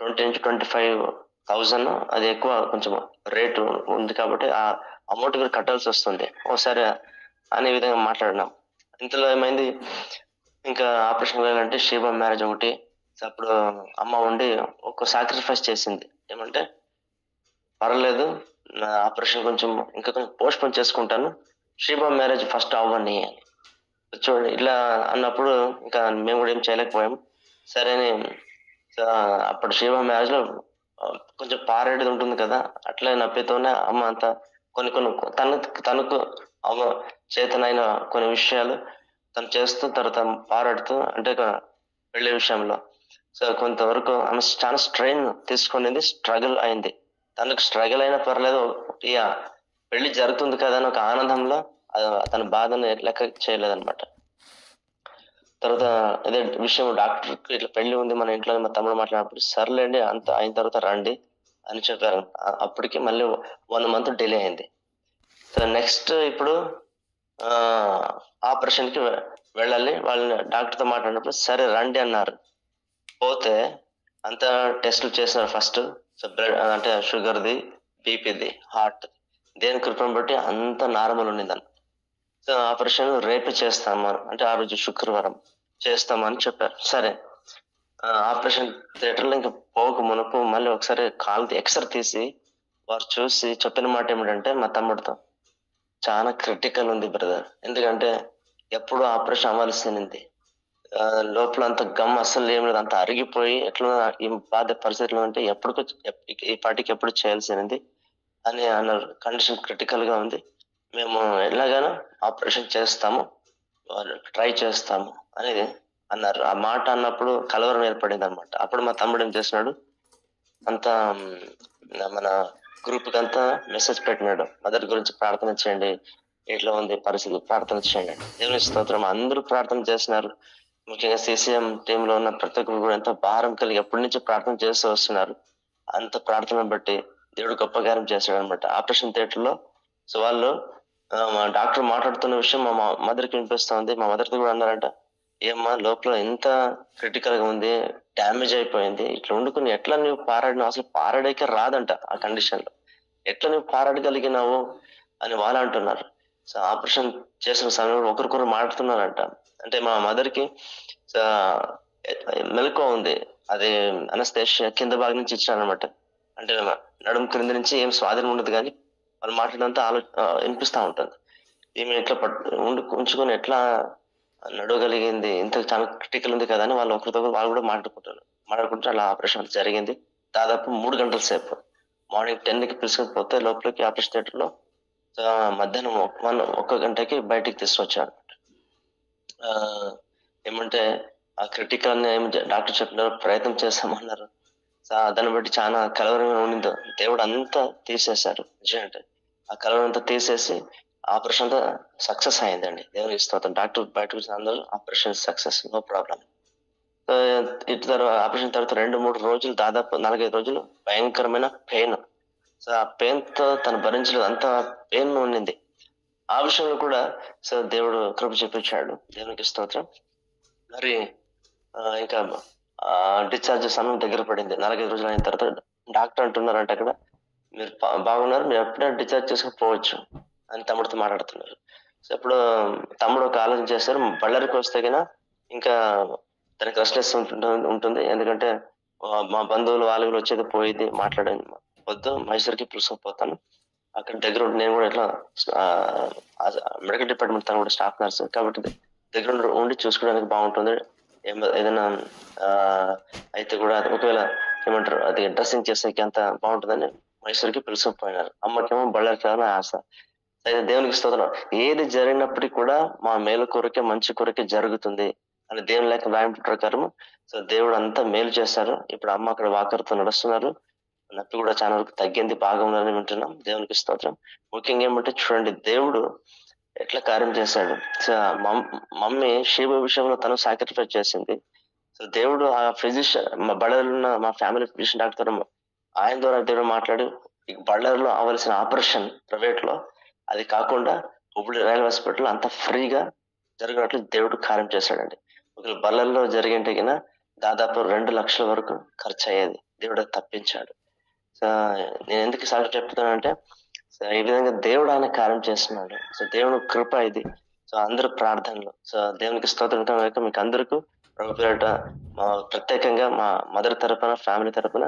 20 నుంచి 25,000, అది ఎక్కువ కొంచెం రేటు ఉంది కాబట్టి ఆ అమౌంట్ కూడా కట్టాల్సి వస్తుంది ఒకసారి అనే విధంగా మాట్లాడినాం. ఇంతలో ఏమైంది, ఇంకా ఆపరేషన్ చేయాలంటే షీబా మ్యారేజ్ ఒకటి. సో అప్పుడు అమ్మ ఉండి ఒక సాక్రిఫైస్ చేసింది. ఏమంటే పర్వాలేదు, నా ఆపరేషన్ కొంచెం ఇంకా కొంచెం పోస్ట్ పోన్ చేసుకుంటాను, షీబా మ్యారేజ్ ఫస్ట్ అవ్వని అని. చూడండి, ఇట్లా అన్నప్పుడు ఇంకా మేము కూడా ఏం చేయలేకపోయాం. సరే అని అప్పుడు షీబా మ్యారేజ్ లో కొంచెం పారేడుది ఉంటుంది కదా, అట్లే నప్పితోనే అమ్మ అంతా కొన్ని కొన్ని తనకు అమ్మ చేతనైన కొన్ని విషయాలు తను చేస్తూ తర్వాత పారాడుతూ, అంటే పెళ్లి విషయంలో సో కొంతవరకు ఆమె చాలా స్ట్రెయిన్ తీసుకునేది, స్ట్రగుల్ అయింది. తనకు స్ట్రగుల్ అయినా పర్లేదు, ఇక పెళ్లి జరుగుతుంది కదా అని ఒక ఆనందంలో తన బాధను లెక్క చేయలేదన్నమాట. తర్వాత అదే విషయం డాక్టర్ ఇట్లా పెళ్లి ఉంది మన ఇంట్లో మా తమ్ముడు మాట్లాడినప్పుడు, సర్లేండి అంత అయిన తర్వాత రండి అని చెప్పారు. అప్పటికి మళ్ళీ 1 month డిలే అయింది. సో నెక్స్ట్ ఇప్పుడు ఆపరేషన్ కి వెళ్ళాలి. వాళ్ళని డాక్టర్తో మాట్లాడినప్పుడు సరే రండి అన్నారు. పోతే అంతా టెస్టులు చేసినారు ఫస్ట్. సో బ్లడ్ అంటే షుగర్ది, బీపీది, హార్ట్, దేని కృపను బట్టి అంత నార్మల్ ఉండిందని. సో ఆపరేషన్ రేపు చేస్తాము అంటే ఆ రోజు శుక్రవారం చేస్తామని చెప్పారు. సరే ఆపరేషన్ థియేటర్లో ఇంకా పోక మునుపు మళ్ళీ ఒకసారి కాలు ఎక్స్రే తీసి వారు చూసి చెప్పిన మాట ఏమిటంటే మా తమ్ముడితో, చాలా క్రిటికల్ ఉంది బ్రదర్, ఎందుకంటే ఎప్పుడు ఆపరేషన్ అవ్వాల్సింది, లోపల అంత గమ్ అస్సలు ఏం లేదు, అంత అరిగిపోయి ఎట్లా ఈ బాధ పరిస్థితిలో ఉంటే ఈ పాటికి ఎప్పుడు చేయాల్సింది అని అన్నారు. కండిషన్ క్రిటికల్ గా ఉంది, మేము ఎలాగైనా ఆపరేషన్ చేస్తాము, ట్రై చేస్తాము అనేది అన్నారు. ఆ మాట అన్నప్పుడు కలవరం ఏర్పడింది అనమాట. అప్పుడు మా తమ్ముడు ఏం చేసినాడు, అంతా మన గ్రూప్ కి అంతా మెసేజ్ పెట్టినాడు, మదర్ గురించి ప్రార్థన చేయండి, ఇట్లా ఉంది పరిస్థితి, ప్రార్థన చేయండి. దేవుని స్తోత్రం, అందరూ ప్రార్థన చేస్తున్నారు. ముఖ్యంగా CCM టీంలో ఉన్న ప్రతి ఒక్కరు కూడా ఎంతో భారం కలిగి ఎప్పటి నుంచి ప్రార్థన చేస్తూ వస్తున్నారు. అంత ప్రార్థన బట్టి దేవుడు గొప్ప కార్యం చేశాడు అనమాట ఆపరేషన్ థియేటర్ లో. సో వాళ్ళు మా డాక్టర్ మాట్లాడుతున్న విషయం మా మదర్కి వినిపిస్తా ఉంది. మా మదర్తో కూడా అన్నారంట, ఏమ్మా లోపల ఎంత క్రిటికల్ గా ఉంది, డ్యామేజ్ అయిపోయింది, ఇట్లా వండుకుని ఎట్లా నువ్వు పారాడినావు, అసలు పారాడేకే రాదంట ఆ కండిషన్ లో, ఎట్లా నువ్వు పారాడగలిగినావు అని వాళ్ళు అంటున్నారు. సో ఆపరేషన్ చేసిన సమయంలో ఒకరికొకరు మాట్లాడుతున్నారంట. అంటే మా మదర్ కి మెలకువ ఉంది, అది అనస్థేషియా కింద భాగం నుంచి ఇచ్చారనమాట. అంటే నడుము క్రింద నుంచి ఏం స్వాధీనం ఉండదు, కానీ వాళ్ళు మాట్లాడినంత వినిపిస్తా ఉంటుంది. ఈమె ఎట్లా ఉంచుకొని ఎట్లా నడవగలిగింది, ఇంత చాలా క్రిటికల్ ఉంది కదా అని వాళ్ళు ఒకరితో వాళ్ళు కూడా మాట్లాడుకుంటారు. అలా ఆపరేషన్ జరిగింది. దాదాపు 3 గంటల సేపు, మార్నింగ్ 10కి పిలుచుకొని పోతే లోపలికి ఆపరేషన్ థియేటర్ లో మధ్యాహ్నం 1 గంటకి బయటికి తీసుకొచ్చారు. ఏమంటే ఆ క్రిటికల్ డాక్టర్ చెప్పినారు, ప్రయత్నం చేస్తామన్నారు. దాన్ని బట్టి చాలా కలవరంగా ఉండిందో, దేవుడు అంతా తీసేశారు. నిజంటే ఆ కలవరం అంతా తీసేసి ఆపరేషన్ అంతా సక్సెస్ అయిందండి. దేవునికి స్తోత్రం. డాక్టర్ బయటకు వచ్చిన అందరూ ఆపరేషన్ సక్సెస్, నో ప్రాబ్లం. ఇటు తర్వాత ఆపరేషన్ తర్వాత 2-3 రోజులు, దాదాపు 4-5 రోజులు భయంకరమైన పెయిన్. సో ఆ పెయిన్ తో తను భరించలేదు, అంత పెయిన్ ఉండింది. ఆ విషయంలో కూడా సో దేవుడు కృప చూపించాడు. దేవునికి స్తోత్రం. మరి ఇంకా డిశ్చార్జ్ సమయం దగ్గర పడింది. 4-5 రోజులు అయిన తర్వాత డాక్టర్ అంటున్నారంటే అక్కడ, మీరు బాగున్నారు, మీరు ఎప్పుడైనా డిశ్చార్జ్ చేసుకుని పోవచ్చు అని తమ్ముడితో మాట్లాడుతున్నారు. సో ఇప్పుడు తమ్ముడు ఒక ఆలోచన చేస్తారు, బళ్ళారికి వస్తే కన్నా ఇంకా తనకి రెస్ట్లెస్ ఉంటుంది, ఎందుకంటే మా బంధువులు వాళ్ళు వచ్చేది పోయేది మాట్లాడేది, వద్దు మైసూర్కి పిలుచుకుపోతాను, అక్కడ దగ్గర నేను కూడా ఇట్లా మెడికల్ డిపార్ట్మెంట్ తను కూడా స్టాఫ్ నర్స్ కాబట్టి దగ్గర ఉండి చూసుకోవడానికి బాగుంటుంది, ఏదైనా అయితే కూడా ఒకవేళ ఏమంటారు అది డ్రెస్సింగ్ చేసేకి అంత బాగుంటుందని మైసూర్కి పిలుచుకుపోయినారు. అమ్మకేమో బళ్ళారికి రావాలని ఆశ. అయితే దేవునికి స్తోత్రం, ఏది జరిగినప్పటికీ కూడా మా మేలు కొరకే మంచి కొరకే జరుగుతుంది అని దేవుని లేక వ్రాయింపు ప్రకారం సో దేవుడు అంతా మేలు చేశారు. ఇప్పుడు అమ్మ అక్కడ వాకర్తో నడుస్తున్నారు, నొప్పి కూడా చాలా వరకు తగ్గింది, బాగా ఉందని వింటున్నాం. దేవునికి స్తోత్రం. ముఖ్యంగా ఏమంటే చూడండి, దేవుడు ఎట్లా కార్యం చేశాడు. సో మమ్మీ షీబ విషయంలో తను సాక్రిఫైస్ చేసింది. సో దేవుడు ఆ ఫిజిషియన్, మా బళ్ళారిలో ఉన్న మా ఫ్యామిలీ ఫిజిషియన్ డాక్టర్, ఆయన ద్వారా దేవుడు మాట్లాడి బళ్ళారిలో అవ్వాల్సిన ఆపరేషన్ ప్రైవేట్ లో అది కాకుండా హుబ్లీ రైల్వే హాస్పిటల్ అంత ఫ్రీగా జరిగినట్లు దేవుడు కార్యం చేశాడండి. ఒకవేళ బళ్ళారిలో జరిగింటే కింద దాదాపు 2 లక్షల వరకు ఖర్చు అయ్యేది, దేవుడు తప్పించాడు. సో నేను ఎందుకు సాక్షి చెప్తున్నానంటే, ఈ విధంగా దేవుడు ఆయన కార్యం చేస్తున్నాడు. సో దేవుని కృప ఇది. సో అందరూ ప్రార్థనలు. సో దేవునికి స్తోత్రం కనుక మీకు అందరికీ ప్రభు పేరట ప్రత్యేకంగా మా మదర్ తరపున, ఫ్యామిలీ తరపున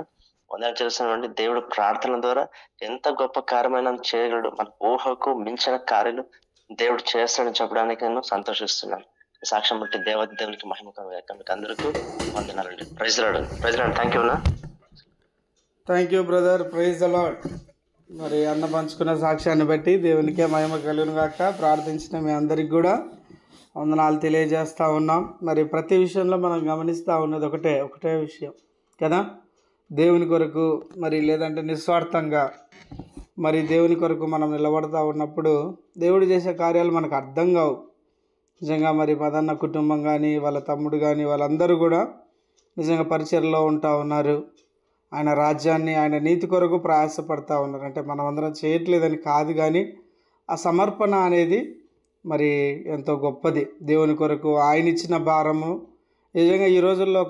వందనాలు చేస్తున్నామండి. దేవుడు ప్రార్థన ద్వారా ఎంత గొప్ప కార్యమైన చేయగలడు. మన ఊహకు మించిన కార్యాలు దేవుడు చేస్తాడని చెప్పడానికి నేను సంతోషిస్తున్నాను. సాక్ష్యం బట్టి దేవునికి మహిమ కలుగాక. మీకు అందరికీ వందనాలండి. Praise lord. Thank you. Thank you brother. Praise the lord. మరి అన్న పంచుకున్న సాక్ష్యాన్ని బట్టి దేవునికే మహిమ కలుగును గాక. ప్రార్థించిన మీ అందరికి కూడా వందనాలు తెలియజేస్తూ ఉన్నాం. మరి ప్రతి విషయంలో మనం గమనిస్తూ ఉన్నది ఒకటే విషయం కదా, దేవుని కొరకు మరి లేదంటే నిస్వార్థంగా మరి దేవుని కొరకు మనం నిలబడతా ఉన్నప్పుడు దేవుడు చేసే కార్యాలు మనకు అర్థం కావు. నిజంగా మరి మదన్న కుటుంబం కానీ వాళ్ళ తమ్ముడు కానీ వాళ్ళందరూ కూడా నిజంగా పరిచర్లో ఉంటా ఉన్నారు. ఆయన రాజ్యాన్ని, ఆయన నీతి కొరకు ప్రయాసపడతా ఉన్నారు. అంటే మనం అందరం చేయట్లేదని కాదు, కానీ ఆ సమర్పణ అనేది మరి ఎంతో గొప్పది. దేవుని కొరకు ఆయన ఇచ్చిన భారము నిజంగా ఈ రోజుల్లో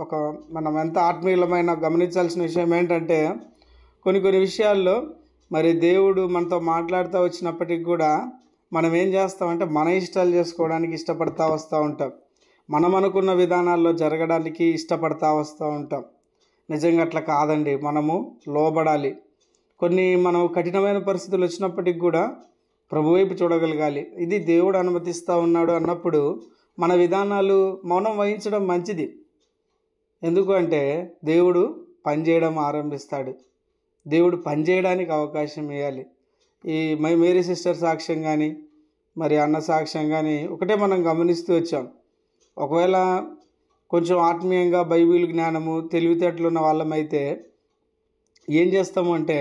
ఒక మనం ఎంత ఆత్మీయులమైన గమనించాల్సిన విషయం ఏంటంటే కొన్ని విషయాల్లో మరి దేవుడు మనతో మాట్లాడుతూ వచ్చినప్పటికి కూడా మనం ఏం చేస్తామంటే మన ఇష్టాలు చేసుకోవడానికి ఇష్టపడతా వస్తూ ఉంటాం. మనం అనుకున్న విధానాల్లో జరగడానికి ఇష్టపడతా వస్తూ ఉంటాం. నిజంగా అట్లా కాదండి. మనము లోబడాలి. మనం కఠినమైన పరిస్థితులు వచ్చినప్పటికి కూడా ప్రభు వైపు చూడగలగాలి. ఇది దేవుడు అనుమతిస్తూ ఉన్నాడు అన్నప్పుడు మన విధానాలు మౌనం వహించడం మంచిది. ఎందుకు అంటే దేవుడు పనిచేయడం ఆరంభిస్తాడు. దేవుడు పనిచేయడానికి అవకాశం ఇవ్వాలి. ఈ మేరీ సిస్టర్ సాక్ష్యం కానీ మరి అన్న సాక్ష్యం కానీ ఒకటే మనం గమనిస్తూ వచ్చాం. ఒకవేళ కొంచెం ఆత్మీయంగా బైబిల్ జ్ఞానము తెలివితేటలు ఉన్న వాళ్ళమైతే ఏం చేస్తాము అంటే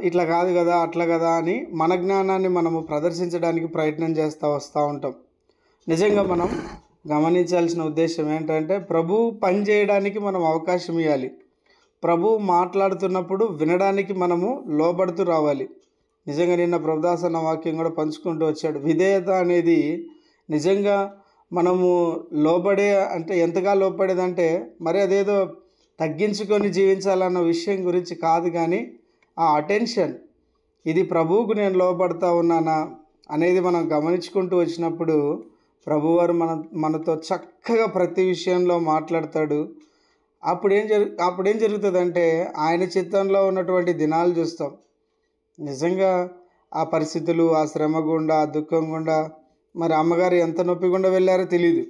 ఇట్లా కాదు కదా, అట్లా కదా అని మన జ్ఞానాన్ని మనము ప్రదర్శించడానికి ప్రయత్నం చేస్తూ వస్తూ ఉంటాం. నిజంగా మనం గమనించాల్సిన ఉద్దేశం ఏంటంటే ప్రభు పని చేయడానికి మనం అవకాశం ఇవ్వాలి. ప్రభు మాట్లాడుతున్నప్పుడు వినడానికి మనము లోబడుతూ రావాలి. నిజంగా నిన్న ప్రభుదాస్ అన్న వాక్యం కూడా పంచుకుంటూ వచ్చాడు. విధేయత అనేది నిజంగా మనము లోబడే అంటే ఎంతగా లోబడేదంటే మరి అదేదో తగ్గించుకొని జీవించాలన్న విషయం గురించి కాదు, కానీ ఆ అటెన్షన్, ఇది ప్రభువుకు నేను లోబడతా ఉన్నానా అనేది మనం గమనించుకుంటూ వచ్చినప్పుడు ప్రభువారు మనతో చక్కగా ప్రతి విషయంలో మాట్లాడతాడు. అప్పుడేం జరుగుతుందంటే ఆయన చిత్తంలో ఉన్నటువంటి దినాలు చూస్తాం. నిజంగా ఆ పరిస్థితులు, ఆ శ్రమ గుండా, ఆ దుఃఖం గుండా మరి అమ్మగారు ఎంత నొప్పి గుండా వెళ్ళారో తెలియదు.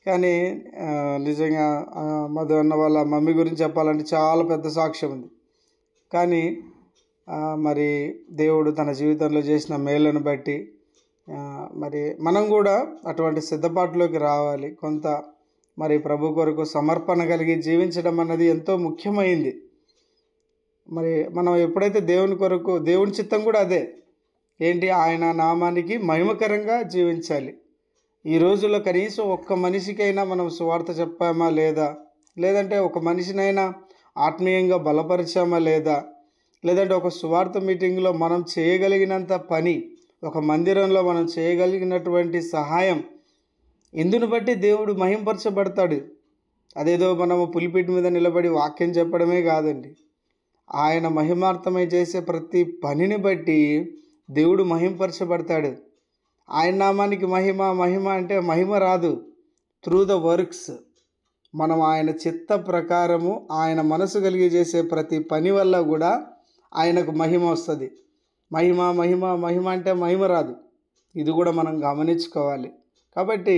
కానీ నిజంగా మధు అన్న వాళ్ళ మమ్మీ గురించి చెప్పాలంటే చాలా పెద్ద సాక్ష్యం ఉంది. కానీ మరి దేవుడు తన జీవితంలో చేసిన మేలును బట్టి మరి మనం కూడా అటువంటి సిద్ధపాటులోకి రావాలి. కొంత మరి ప్రభు కొరకు సమర్పణ కలిగి జీవించడం అన్నది ఎంతో ముఖ్యమైంది. మరి మనం ఎప్పుడైతే దేవుని కొరకు, దేవుని చిత్తం కూడా అదే ఏంటి, ఆయన నామానికి మహిమకరంగా జీవించాలి. ఈ రోజుల్లో కనీసం ఒక్క మనిషికైనా మనం సువార్త చెప్పామా లేదా, లేదంటే ఒక మనిషినైనా ఆత్మీయంగా బలపరిచామా లేదా, లేదంటే ఒక సువార్త మీటింగ్లో మనం చేయగలిగినంత పని, ఒక మందిరంలో మనం చేయగలిగినటువంటి సహాయం, ఇందును బట్టి దేవుడు మహింపరచబడతాడు. అదేదో మనము పులిపిటి మీద నిలబడి వాక్యం చెప్పడమే కాదండి, ఆయన మహిమార్థమై చేసే ప్రతి పనిని బట్టి దేవుడు మహింపరచబడతాడు. ఆయన నామానికి మహిమ అంటే మహిమ రాదు, త్రూ ద వర్క్స్. మనం ఆయన చిత్త ప్రకారము ఆయన మనసు కలిగి చేసే ప్రతి పని వల్ల కూడా ఆయనకు మహిమ వస్తుంది. మహిమ అంటే మహిమ రాదు. ఇది కూడా మనం గమనించుకోవాలి. కాబట్టి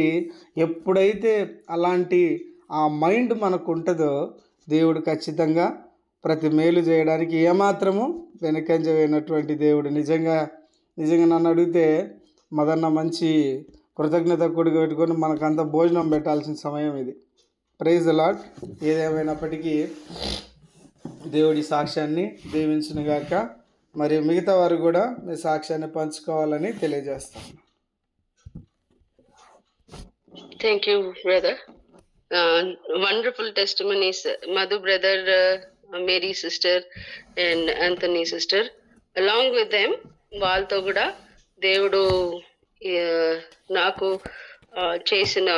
ఎప్పుడైతే అలాంటి ఆ మైండ్ మనకు ఉంటుందో దేవుడు ఖచ్చితంగా ప్రతి మేలు చేయడానికి ఏమాత్రము వెనకంజ వేయనటువంటి దేవుడు. నిజంగా నన్ను అడిగితే మదన్న మంచి కృతజ్ఞత కూడిక పెట్టుకొని మనకంతా భోజనం పెట్టాల్సిన సమయం ఇది. Praise the lord. ఏదేమైనప్పటికీ దేవుడి సాక్ష్యాన్ని దీవించునుగాక. మరి మిగతా వారు కూడా మీ సాక్ష్యాన్ని పంచుకోవాలని తెలియజేస్తాను. Thank you, brother. Wonderful testimonies, Madhu brother, Mary sister, and Anthony sister. Along with them, వాళ్ళతో కూడా దేవుడు నాకు చేసిన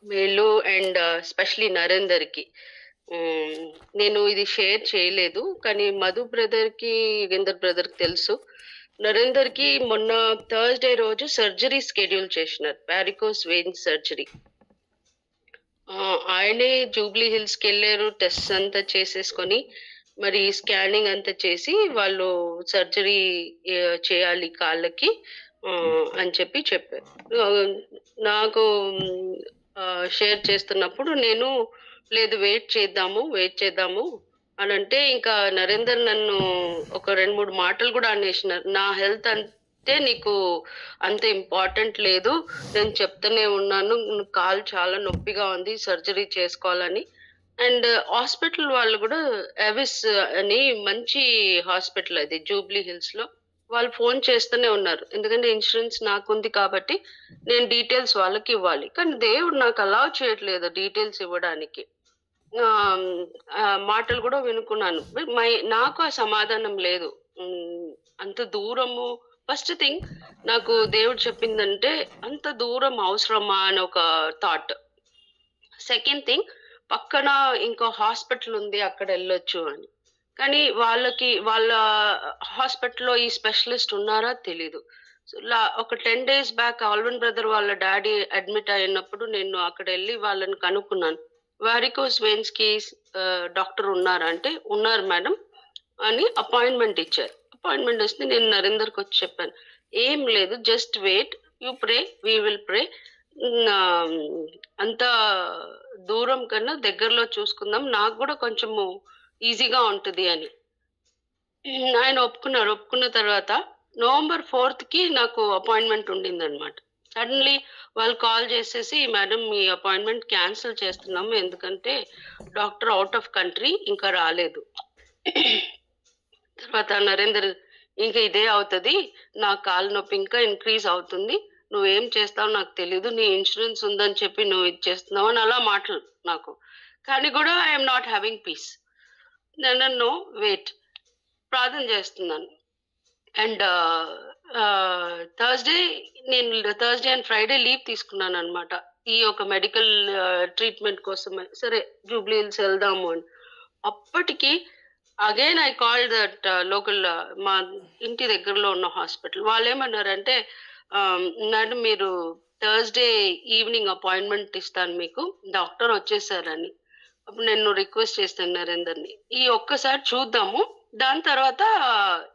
మేలు అండ్ స్పెషలీ నరేందర్కి నేను ఇది షేర్ చేయలేదు, కానీ మధు బ్రదర్కి యుగేందర్ బ్రదర్కి తెలుసు. నరేందర్ కి మొన్న థర్స్డే రోజు సర్జరీ స్కెడ్యూల్ చేసినారు, వారికోస్ వెయిన్ సర్జరీ. ఆయనే జూబ్లీ హిల్స్ కి వెళ్ళారు, టెస్ట్ అంతా చేసేసుకొని మరి స్కానింగ్ అంతా చేసి వాళ్ళు సర్జరీ చేయాలి కాళ్ళకి అని చెప్పారు. నాకు షేర్ చేస్తున్నప్పుడు నేను లేదు వెయిట్ చేద్దాము అని అంటే, ఇంకా నరేందర్ నన్ను ఒక 2-3 మాటలు కూడా అనేసినారు. నా హెల్త్ అంటే నీకు అంత ఇంపార్టెంట్ లేదు, నేను చెప్తూనే ఉన్నాను కాలు చాలా నొప్పిగా ఉంది, సర్జరీ చేసుకోవాలని. అండ్ హాస్పిటల్ వాళ్ళు కూడా ఎవిస్ అని మంచి హాస్పిటల్ అది జూబ్లీ హిల్స్ లో, వాళ్ళు ఫోన్ చేస్తూనే ఉన్నారు. ఎందుకంటే ఇన్సూరెన్స్ నాకుంది కాబట్టి నేను డీటెయిల్స్ వాళ్ళకి ఇవ్వాలి, కానీ దేవుడు నాకు అలౌ చేయట్లేదు డీటెయిల్స్ ఇవ్వడానికి. మాటలు కూడా వినుకున్నాను, నాకు ఆ సమాధానం లేదు. అంత దూరము, ఫస్ట్ థింగ్ నాకు దేవుడు చెప్పిందంటే అంత దూరం అవసరమా అని ఒక థాట్. సెకండ్ థింగ్, పక్కన ఇంకో హాస్పిటల్ ఉంది అక్కడ వెళ్ళొచ్చు అని. కానీ వాళ్ళ హాస్పిటల్లో ఈ స్పెషలిస్ట్ ఉన్నారా తెలీదు. ఒక 10 days బ్యాక్ ఆల్విన్ బ్రదర్ వాళ్ళ డాడీ అడ్మిట్ అయినప్పుడు నేను అక్కడ వెళ్ళి వాళ్ళని కనుక్కున్నాను, వారికోస్ వెయిన్స్ కి డాక్టర్ ఉన్నారా అంటే ఉన్నారు మేడం అని అపాయింట్మెంట్ ఇచ్చారు. అపాయింట్మెంట్ వస్తే నేను నరేందర్కి వచ్చి చెప్పాను, ఏం లేదు, just wait, you pray, we will pray, అంత దూరం కన్నా దగ్గరలో చూసుకుందాం, నాకు కూడా కొంచెము ఈజీగా ఉంటుంది అని. ఆయన ఒప్పుకున్న తర్వాత November 4th కి నాకు అపాయింట్మెంట్ ఉండింది అనమాట. సడన్లీ వాళ్ళు కాల్ చేసేసి, మేడం మీ అపాయింట్మెంట్ క్యాన్సిల్ చేస్తున్నాము, ఎందుకంటే డాక్టర్ అవుట్ ఆఫ్ కంట్రీ ఇంకా రాలేదు. తర్వాత నరేందర్, ఇంకా ఇదే అవుతుంది, నా కాలు నొప్పి ఇంకా ఇంక్రీజ్ అవుతుంది, నువ్వేం చేస్తావు నాకు తెలీదు, నీ ఇన్సూరెన్స్ ఉందని చెప్పి నువ్వు ఇది చేస్తున్నావు అని అలా మాటలు నాకు. కానీ కూడా ఐఎమ్ నాట్ హ్యావింగ్ పీస్. నన్ను వెయిట్ ప్రార్థన చేస్తున్నాను. And Thursday and Friday leave తీసుకున్నాను అనమాట, ఈ ఒక మెడికల్ ట్రీట్మెంట్ కోసమే. సరే జూబ్లీ హిల్స్ వెళ్దాము అని. అప్పటికి again I call that local, మా ఇంటి దగ్గరలో ఉన్న హాస్పిటల్. వాళ్ళు ఏమన్నారంటే, మేడం మీరు థర్స్డే ఈవినింగ్ అపాయింట్మెంట్ ఇస్తాను మీకు, డాక్టర్ వచ్చేసారని. అప్పుడు నేను రిక్వెస్ట్ చేస్తాను నరేందర్ని, ఈ ఒక్కసారి చూద్దాము, దాని తర్వాత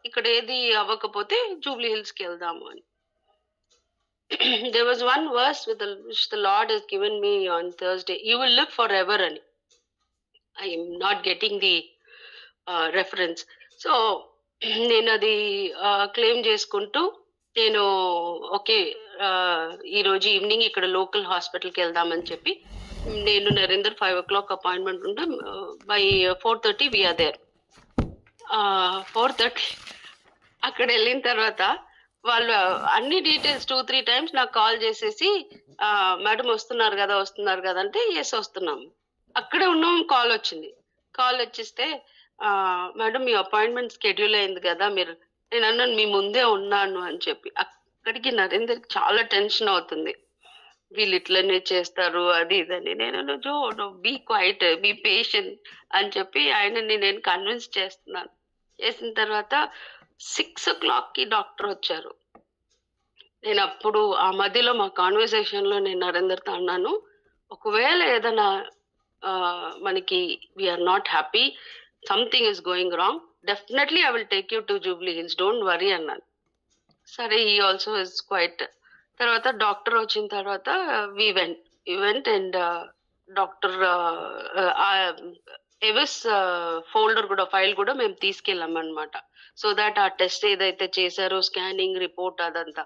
ఇక్కడ ఏది అవ్వకపోతే జూబ్లీ హిల్స్ కి వెళ్దాము అని. There was one verse which the Lord has given me on Thursday, you will live forever అని. I am not getting the reference. So నేను అది క్లెయిమ్ చేసుకుంటూ నేను ఓకే ఈరోజు ఈవినింగ్ ఇక్కడ లోకల్ హాస్పిటల్కి వెళ్దామని చెప్పి నేను నరేందర్ 5 o'clock అపాయింట్మెంట్ ఉంటే బై 4:30 వీఆర్ దేర్. 4:30 అక్కడ వెళ్ళిన తర్వాత వాళ్ళు అన్ని డీటెయిల్స్ 2-3 times నాకు కాల్ చేసేసి, మేడం వస్తున్నారు కదా అంటే ఎస్ వస్తున్నాము. అక్కడే ఉన్నాం, కాల్ వచ్చింది. కాల్ వచ్చేస్తే, మేడం మీ అపాయింట్మెంట్ స్కెడ్యూల్ అయింది కదా మీరు, నేను అన్నాను మీ ముందే ఉన్నాను అని చెప్పి. అక్కడికి నరేందర్కి చాలా టెన్షన్ అవుతుంది, వీళ్ళు ఇట్లనే చేస్తారు అది ఇదని. నేను బీ క్వైట్, బీ పేషెంట్ అని చెప్పి ఆయనని నేను కన్విన్స్ చేస్తున్నాను. చేసిన తర్వాత 6 o'clock డాక్టర్ వచ్చారు. నేను అప్పుడు ఆ మధ్యలో మా కాన్వర్సేషన్ లో నేను నరేందర్తో అన్నాను, ఒకవేళ ఏదైనా మనకి we are not happy, something is going wrong, definitely I will take you to Jubilee Hills, don't worry అన్నాను. సరే హీ ఆల్సో ఇస్ క్వైట్. తర్వాత డాక్టర్ వచ్చిన తర్వాత వి వెంట్ అండ్ డాక్టర్ ఎవిస్ ఫోల్డర్ కూడా, ఫైల్ కూడా మేము తీసుకెళ్ళాం అనమాట. సో దాట్ ఆ టెస్ట్ ఏదైతే చేశారో స్కానింగ్ రిపోర్ట్ అదంతా.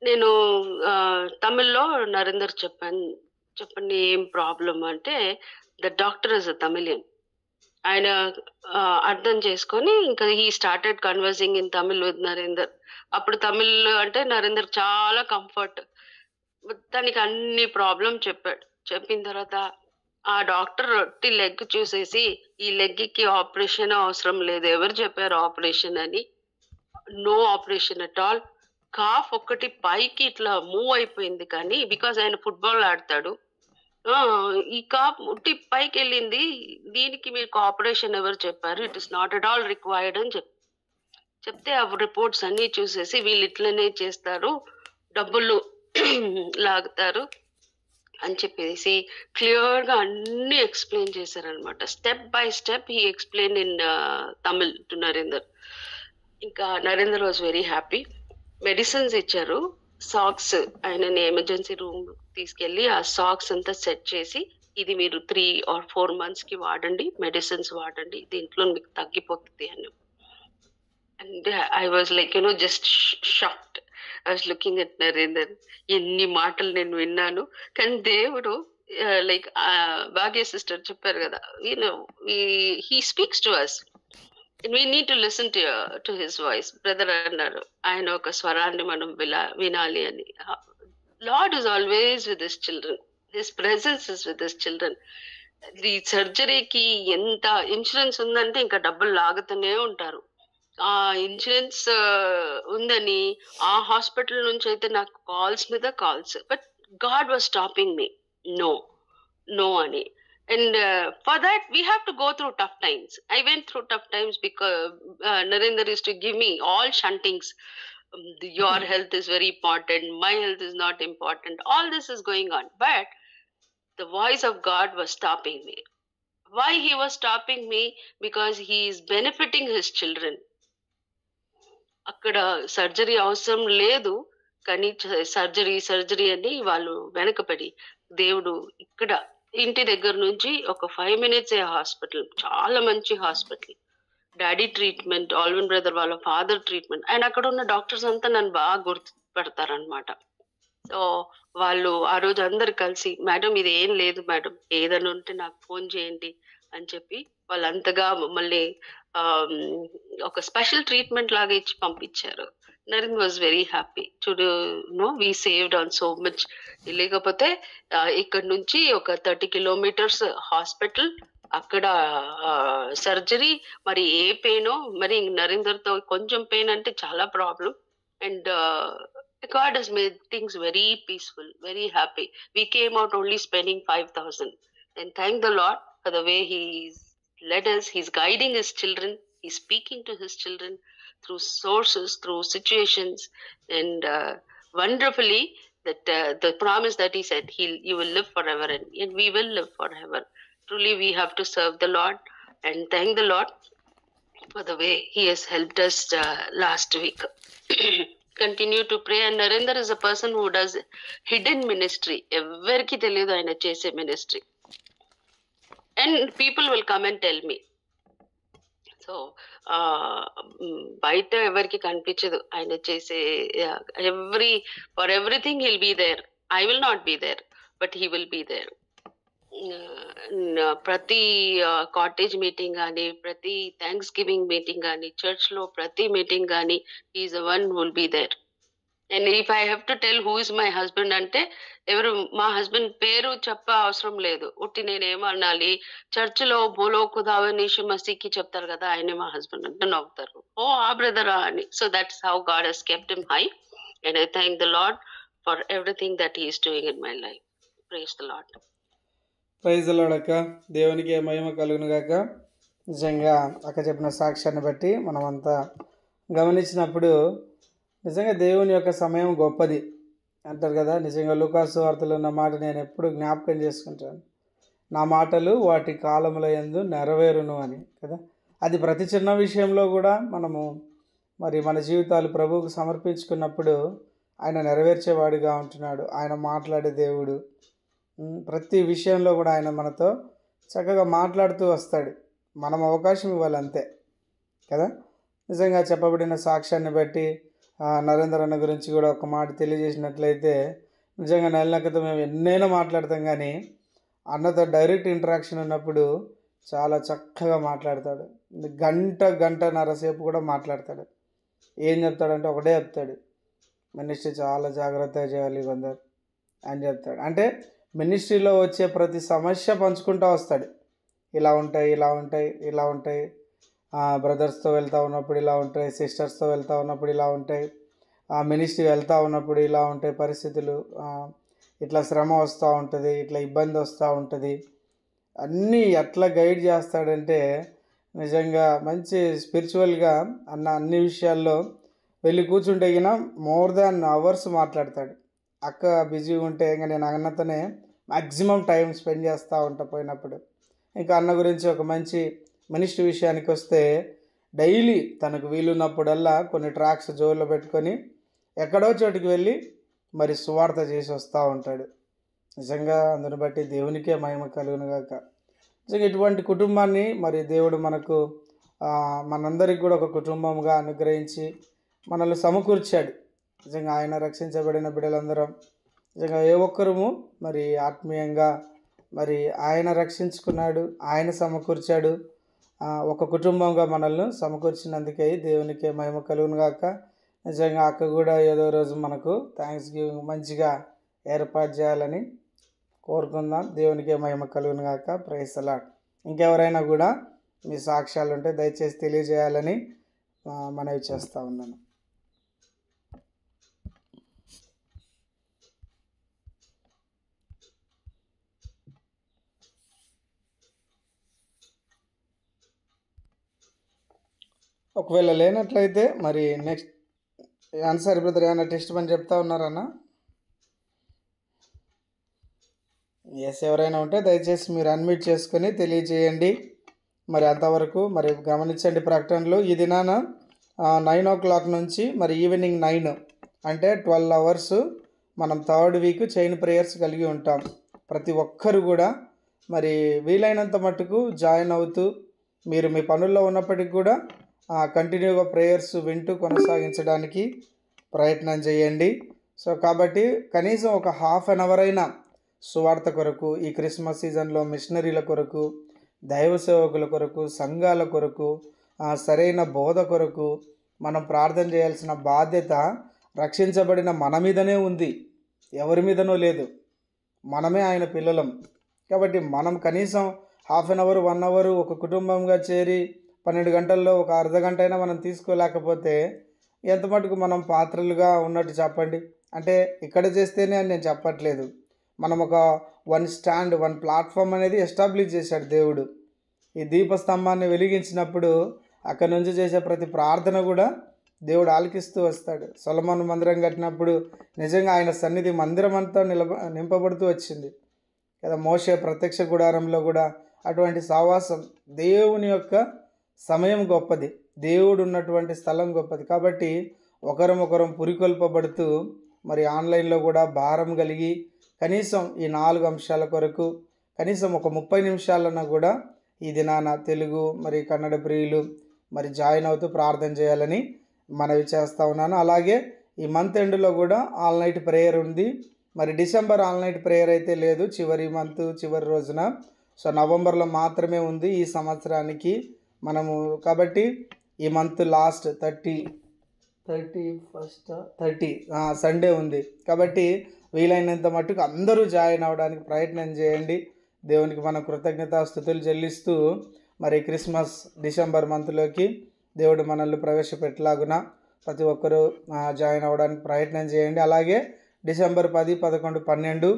నేను తమిళ్లో నరేందర్ చెప్పండి ఏం ప్రాబ్లం అంటే, the doctor is a Tamilian. ఆయన అర్థం చేసుకొని ఇంకా he started conversing in Tamil with Narender. అప్పుడు తమిళ్ అంటే నరేందర్ చాలా కంఫర్ట్, దానికి అన్ని ప్రాబ్లం చెప్పాడు. చెప్పిన తర్వాత ఆ డాక్టర్ లెగ్ చూసేసి, ఈ లెగ్ కి ఆపరేషన్ అవసరం లేదు, ఎవరు చెప్పారు ఆపరేషన్ అని, no operation at all. Calf ఒక్కటి పైకి ఇట్లా మూవ్ అయిపోయింది, కానీ బికాజ్ ఆయన ఫుట్బాల్ ఆడతాడు, ఈ కాఫ్ ఉట్టి పైకి వెళ్ళింది, దీనికి మీకు ఆపరేషన్ ఎవరు చెప్పారు, it is not at all required అని చెప్తే ఆ రిపోర్ట్స్ అన్నీ చూసేసి వీళ్ళు ఇట్లనే చేస్తారు, డబ్బులు లాగుతారు అని చెప్పేసి క్లియర్గా అన్ని ఎక్స్ప్లెయిన్ చేశారనమాట. Step by step he explain in Tamil to Narender. ఇంకా Narender was very happy. Medicines ఇచ్చారు, సాక్స్ ఆయనని ఎమర్జెన్సీ రూమ్ తీసుకెళ్ళి ఆ సాక్స్ అంతా సెట్ చేసి, ఇది మీరు 3 or 4 months వాడండి, మెడిసిన్స్ వాడండి, దీంట్లో మీకు తగ్గిపోతుంది అని. And I was like just shocked. I was looking at Narender. ఎన్ని మాటలు నేను విన్నాను, కానీ దేవుడు లైక్ భాగ్య సిస్టర్ చెప్పారు కదా, he speaks to us we need to listen to his voice. Brother అన్నారు, ఆయన ఒక స్వరాన్ని మనం వినాలి అని. Lord is always with his children, his presence is with his children. ఈ సర్జరీకి ఎంత ఇన్సూరెన్స్ ఉందంటే ఇంకా డబ్బులు లాగుతూనే ఉంటారు. ఆ ఇన్సూరెన్స్ ఉందని ఆ హాస్పిటల్ నుంచి అయితే నాకు కాల్స్ మీద calls, but god was stopping me, no అని. And for that we have to go through tough times. I went through tough times because Narendra used to give me all shuntings. Your health is very important, my health is not important, all this is going on, but the voice of God was stopping me. Why he was stopping me? Because he is benefiting his children. అక్కడ surgery అవసరం లేదు, కానీ surgery అని వాళ్ళు వెనకపడి, దేవుడు ఇక్కడ ఇంటి దగ్గర నుంచి ఒక 5 minutes హాస్పిటల్, చాలా మంచి hospital, daddy treatment, Alvin brother వాళ్ళ ఫాదర్ ట్రీట్మెంట్. అండ్ అక్కడ ఉన్న డాక్టర్స్ అంతా నన్ను బాగా గుర్తుపడతారనమాట. సో వాళ్ళు ఆ రోజు అందరు కలిసి, మేడం ఇది ఏం లేదు మేడం, ఏదైనా ఉంటే నాకు ఫోన్ చేయండి అని చెప్పి వాళ్ళంతగా మమ్మల్ని ఒక స్పెషల్ ట్రీట్మెంట్ లాగా ఇచ్చి పంపించారు. Narendra was very happy to know we saved on so much. లేకపోతే ఇక్కడ నుంచి ఒక 30 kilometers హాస్పిటల్, అక్కడ సర్జరీ, మరి ఏ పెయినో, మరి నరేందర్తో కొంచెం పెయిన్ అంటే చాలా problem. And God has made things very peaceful, very happy. We came out only spending 5,000. And thank the Lord for the way He's led us. He's guiding His children. He's speaking to His children through sources, through situations. And wonderfully, that the promise that He said, you will live forever, and we will live forever. Truly, we have to serve the Lord and thank the Lord for the way He has helped us last week. Continue to pray. And Narendra is a person who does hidden ministry. Everki teliyadu ayana chese ministry, and people will come and tell me. So baita everki kanpichadu ayana chese for everything he'll be there. I will not be there, but he will be there. ప్రతి cottage meeting కానీ, ప్రతి thanksgiving meeting కానీ, church లో ప్రతి meeting కానీ, is one will be there. And if I have to tell who is my husband అంటే, ఎవరు మా హస్బెండ్ పేరు చెప్ప అవసరం లేదు, ఉట్టి నేనేమనాలి, చర్చిలో బోలో ఖుదావనీషు మసీకి చెప్తారు కదా, ఆయనే మా హస్బెండ్ అంటే నవ్వుతారు, ఓ ఆ బ్రదరా అని. So that's how God he's kept him high. And I thank the Lord for everything that he is doing in my life. Praise the Lord. Praise the Lord అక్క. దేవునికి మహిమ కలుగును గాక. నిజంగా అక్క చెప్పిన సాక్ష్యాన్ని బట్టి మనమంతా గమనించినప్పుడు నిజంగా దేవుని యొక్క సమయం గొప్పది అంటారు కదా. నిజంగా లూకాసు వార్తలో ఉన్న మాట నేను ఎప్పుడు జ్ఞాపకం చేసుకుంటాను, నా మాటలు వాటి కాలముల యందు నెరవేరును అని కదా. అది ప్రతి చిన్న విషయంలో కూడా మనము మరి మన జీవితాలు ప్రభువుకు సమర్పించుకున్నప్పుడు ఆయన నెరవేర్చేవాడిగా ఉంటున్నాడు. ఆయన మాట్లాడే దేవుడు. ప్రతి విషయంలో కూడా ఆయన మనతో చక్కగా మాట్లాడుతూ వస్తాడు. మనం అవకాశం ఇవ్వాలి అంతే కదా. నిజంగా చెప్పబడిన సాక్ష్యాన్ని బట్టి నరేంద్ర అన్న గురించి కూడా ఒక మాట తెలియజేసినట్లయితే, నిజంగా నెలల క్రితం మేము ఎన్నైనా మాట్లాడతాం, కానీ అన్నతో డైరెక్ట్ ఇంటరాక్షన్ ఉన్నప్పుడు చాలా చక్కగా మాట్లాడతాడు. గంటన్నర సేపు కూడా మాట్లాడతాడు. ఏం చెప్తాడంటే ఒకటే చెప్తాడు, మినిస్ట్రీ చాలా జాగ్రత్తగా చేయాలి కొందరు అని చెప్తాడు. అంటే మినిస్ట్రీలో వచ్చే ప్రతి సమస్య పంచుకుంటూ వస్తాడు. ఇలా ఉంటాయి, ఇలా ఉంటాయి, ఇలా ఉంటాయి, బ్రదర్స్తో వెళ్తూ ఉన్నప్పుడు ఇలా ఉంటాయి, సిస్టర్స్తో వెళ్తూ ఉన్నప్పుడు ఇలా ఉంటాయి, మినిస్ట్రీ వెళ్తూ ఉన్నప్పుడు ఇలా ఉంటాయి పరిస్థితులు, ఇట్లా శ్రమ వస్తూ ఉంటుంది, ఇట్లా ఇబ్బంది వస్తూ ఉంటుంది, అన్నీ ఎట్లా గైడ్ చేస్తాడంటే నిజంగా మంచి స్పిరిచువల్గా అన్ని విషయాల్లో వెళ్ళి కూర్చుంటే గిన మోర్ దాన్ అవర్స్ మాట్లాడతాడు. అక్క బిజీగా ఉంటే ఇంకా నేను అన్నతోనే మ్యాక్సిమం టైం స్పెండ్ చేస్తూ ఉంటా పోయినప్పుడు. ఇంకా అన్న గురించి ఒక మంచి మినిస్ట్రీ విషయానికి వస్తే డైలీ తనకు వీలున్నప్పుడల్లా కొన్ని ట్రాక్స్ జోల్లో పెట్టుకొని ఎక్కడో చోటుకి వెళ్ళి మరి సువార్త చేసి వస్తూ ఉంటాడు. నిజంగా అందుని బట్టి దేవునికే మహిమ కలుగునుగాక. నిజంగా ఇటువంటి కుటుంబాన్ని మరి దేవుడు మనకు మనందరికి కూడా ఒక కుటుంబంగా అనుగ్రహించి మనల్ని సమకూర్చాడు. నిజంగా ఆయన రక్షించబడిన బిడ్డలందరం నిజంగా ఏ ఒక్కరము మరి ఆత్మీయంగా మరి ఆయన రక్షించుకున్నాడు, ఆయన సమకూర్చాడు. ఒక కుటుంబంగా మనల్ని సమకూర్చినందుకే దేవునికే మహిమ కలుగునుగాక. నిజంగా అక్క కూడా ఏదో రోజు మనకు థ్యాంక్స్ గివింగ్ మంచిగా ఏర్పాటు చేయాలని కోరుకుందాం. దేవునికే మహిమ కలుగునుగాక. Praise the Lord. ఇంకెవరైనా కూడా మీ సాక్ష్యాలు ఉంటే దయచేసి తెలియజేయాలని మనవి చేస్తూ ఉన్నాను. ఒకవేళ లేనట్లయితే మరి నెక్స్ట్ ఆన్సర్ బ్రదర్ ఏమైనా టెస్ట్ పని చెప్తా ఉన్నారన్న? ఎస్, ఎవరైనా ఉంటే దయచేసి మీరు అన్మ్యూట్ చేసుకొని తెలియజేయండి. మరి అంతవరకు మరి గమనించండి ప్రకటనలు. ఈ దినాన 9 o'clock నుంచి మరి ఈవినింగ్ 9 అంటే 12 hours మనం థర్డ్ వీక్ చైన్ ప్రేయర్స్ కలిగి ఉంటాం. ప్రతి ఒక్కరు కూడా మరి వీలైనంత మట్టుకు జాయిన్ అవుతూ మీరు మీ పనుల్లో ఉన్నప్పటికీ కూడా కంటిన్యూగా ప్రేయర్స్ వింటూ కొనసాగించడానికి ప్రయత్నం చేయండి. సో కాబట్టి కనీసం ఒక హాఫ్ అన్ అవర్ అయినా సువార్త కొరకు, ఈ క్రిస్మస్ సీజన్లో మిషనరీల కొరకు, దైవ సేవకుల కొరకు, సంఘాల కొరకు, సరైన బోధ కొరకు మనం ప్రార్థన చేయాల్సిన బాధ్యత రక్షించబడిన మన మీదనే ఉంది, ఎవరి మీదనో లేదు. మనమే ఆయన పిల్లలం. కాబట్టి మనం కనీసం హాఫ్ అన్ అవర్ 1 hour ఒక కుటుంబంగా చేరి 12 గంటల్లో ఒక అర్ధ గంట అయినా మనం తీసుకోలేకపోతే ఎంత మటుకు మనం పాత్రలుగా ఉన్నట్టు చెప్పండి. అంటే ఇక్కడ చేస్తేనే అని నేను చెప్పట్లేదు. మనం ఒక వన్ ప్లాట్ఫామ్ అనేది ఎస్టాబ్లిష్ చేశాడు దేవుడు. ఈ దీపస్తంభాన్ని వెలిగించినప్పుడు అక్కడ నుంచి చేసే ప్రతి ప్రార్థన కూడా దేవుడు ఆలకిస్తూ వస్తాడు. సొలొమోను మందిరం కట్టినప్పుడు నిజంగా ఆయన సన్నిధి మందిరం అంతా నింపబడుతూ వచ్చింది కదా. మోషే ప్రత్యక్ష గుడారంలో కూడా అటువంటి సావాసం. దేవుని యొక్క సమయం గొప్పది, దేవుడు ఉన్నటువంటి స్థలం గొప్పది. కాబట్టి ఒకరం పురికొల్పబడుతూ మరి ఆన్లైన్లో కూడా భారం కలిగి కనీసం ఈ 4 అంశాల కొరకు కనీసం ఒక 30 నిమిషాలన్నా కూడా ఈ దినాన తెలుగు మరి కన్నడ ప్రియులు మరి జాయిన్ అవుతూ ప్రార్థన చేయాలని మనవి చేస్తూ ఉన్నాను. అలాగే ఈ మంత్ ఎండ్లో కూడా ఆల్ నైట్ ప్రేయర్ ఉంది. మరి డిసెంబర్ ఆల్ నైట్ ప్రేయర్ అయితే లేదు, చివరి రోజున. సో నవంబర్లో మాత్రమే ఉంది ఈ సంవత్సరానికి మనము. కాబట్టి ఈ మంత్ లాస్ట్ 30 సండే ఉంది. కాబట్టి వీలైనంత మట్టుకు అందరూ జాయిన్ అవ్వడానికి ప్రయత్నం చేయండి. దేవునికి మనం కృతజ్ఞతాస్తుతులు చెల్లిస్తూ మరి క్రిస్మస్ డిసెంబర్ మంత్లోకి దేవుడు మనల్ని ప్రవేశపెట్టలాగున ప్రతి ఒక్కరూ జాయిన్ అవ్వడానికి ప్రయత్నం చేయండి. అలాగే డిసెంబర్ 10, 11, 12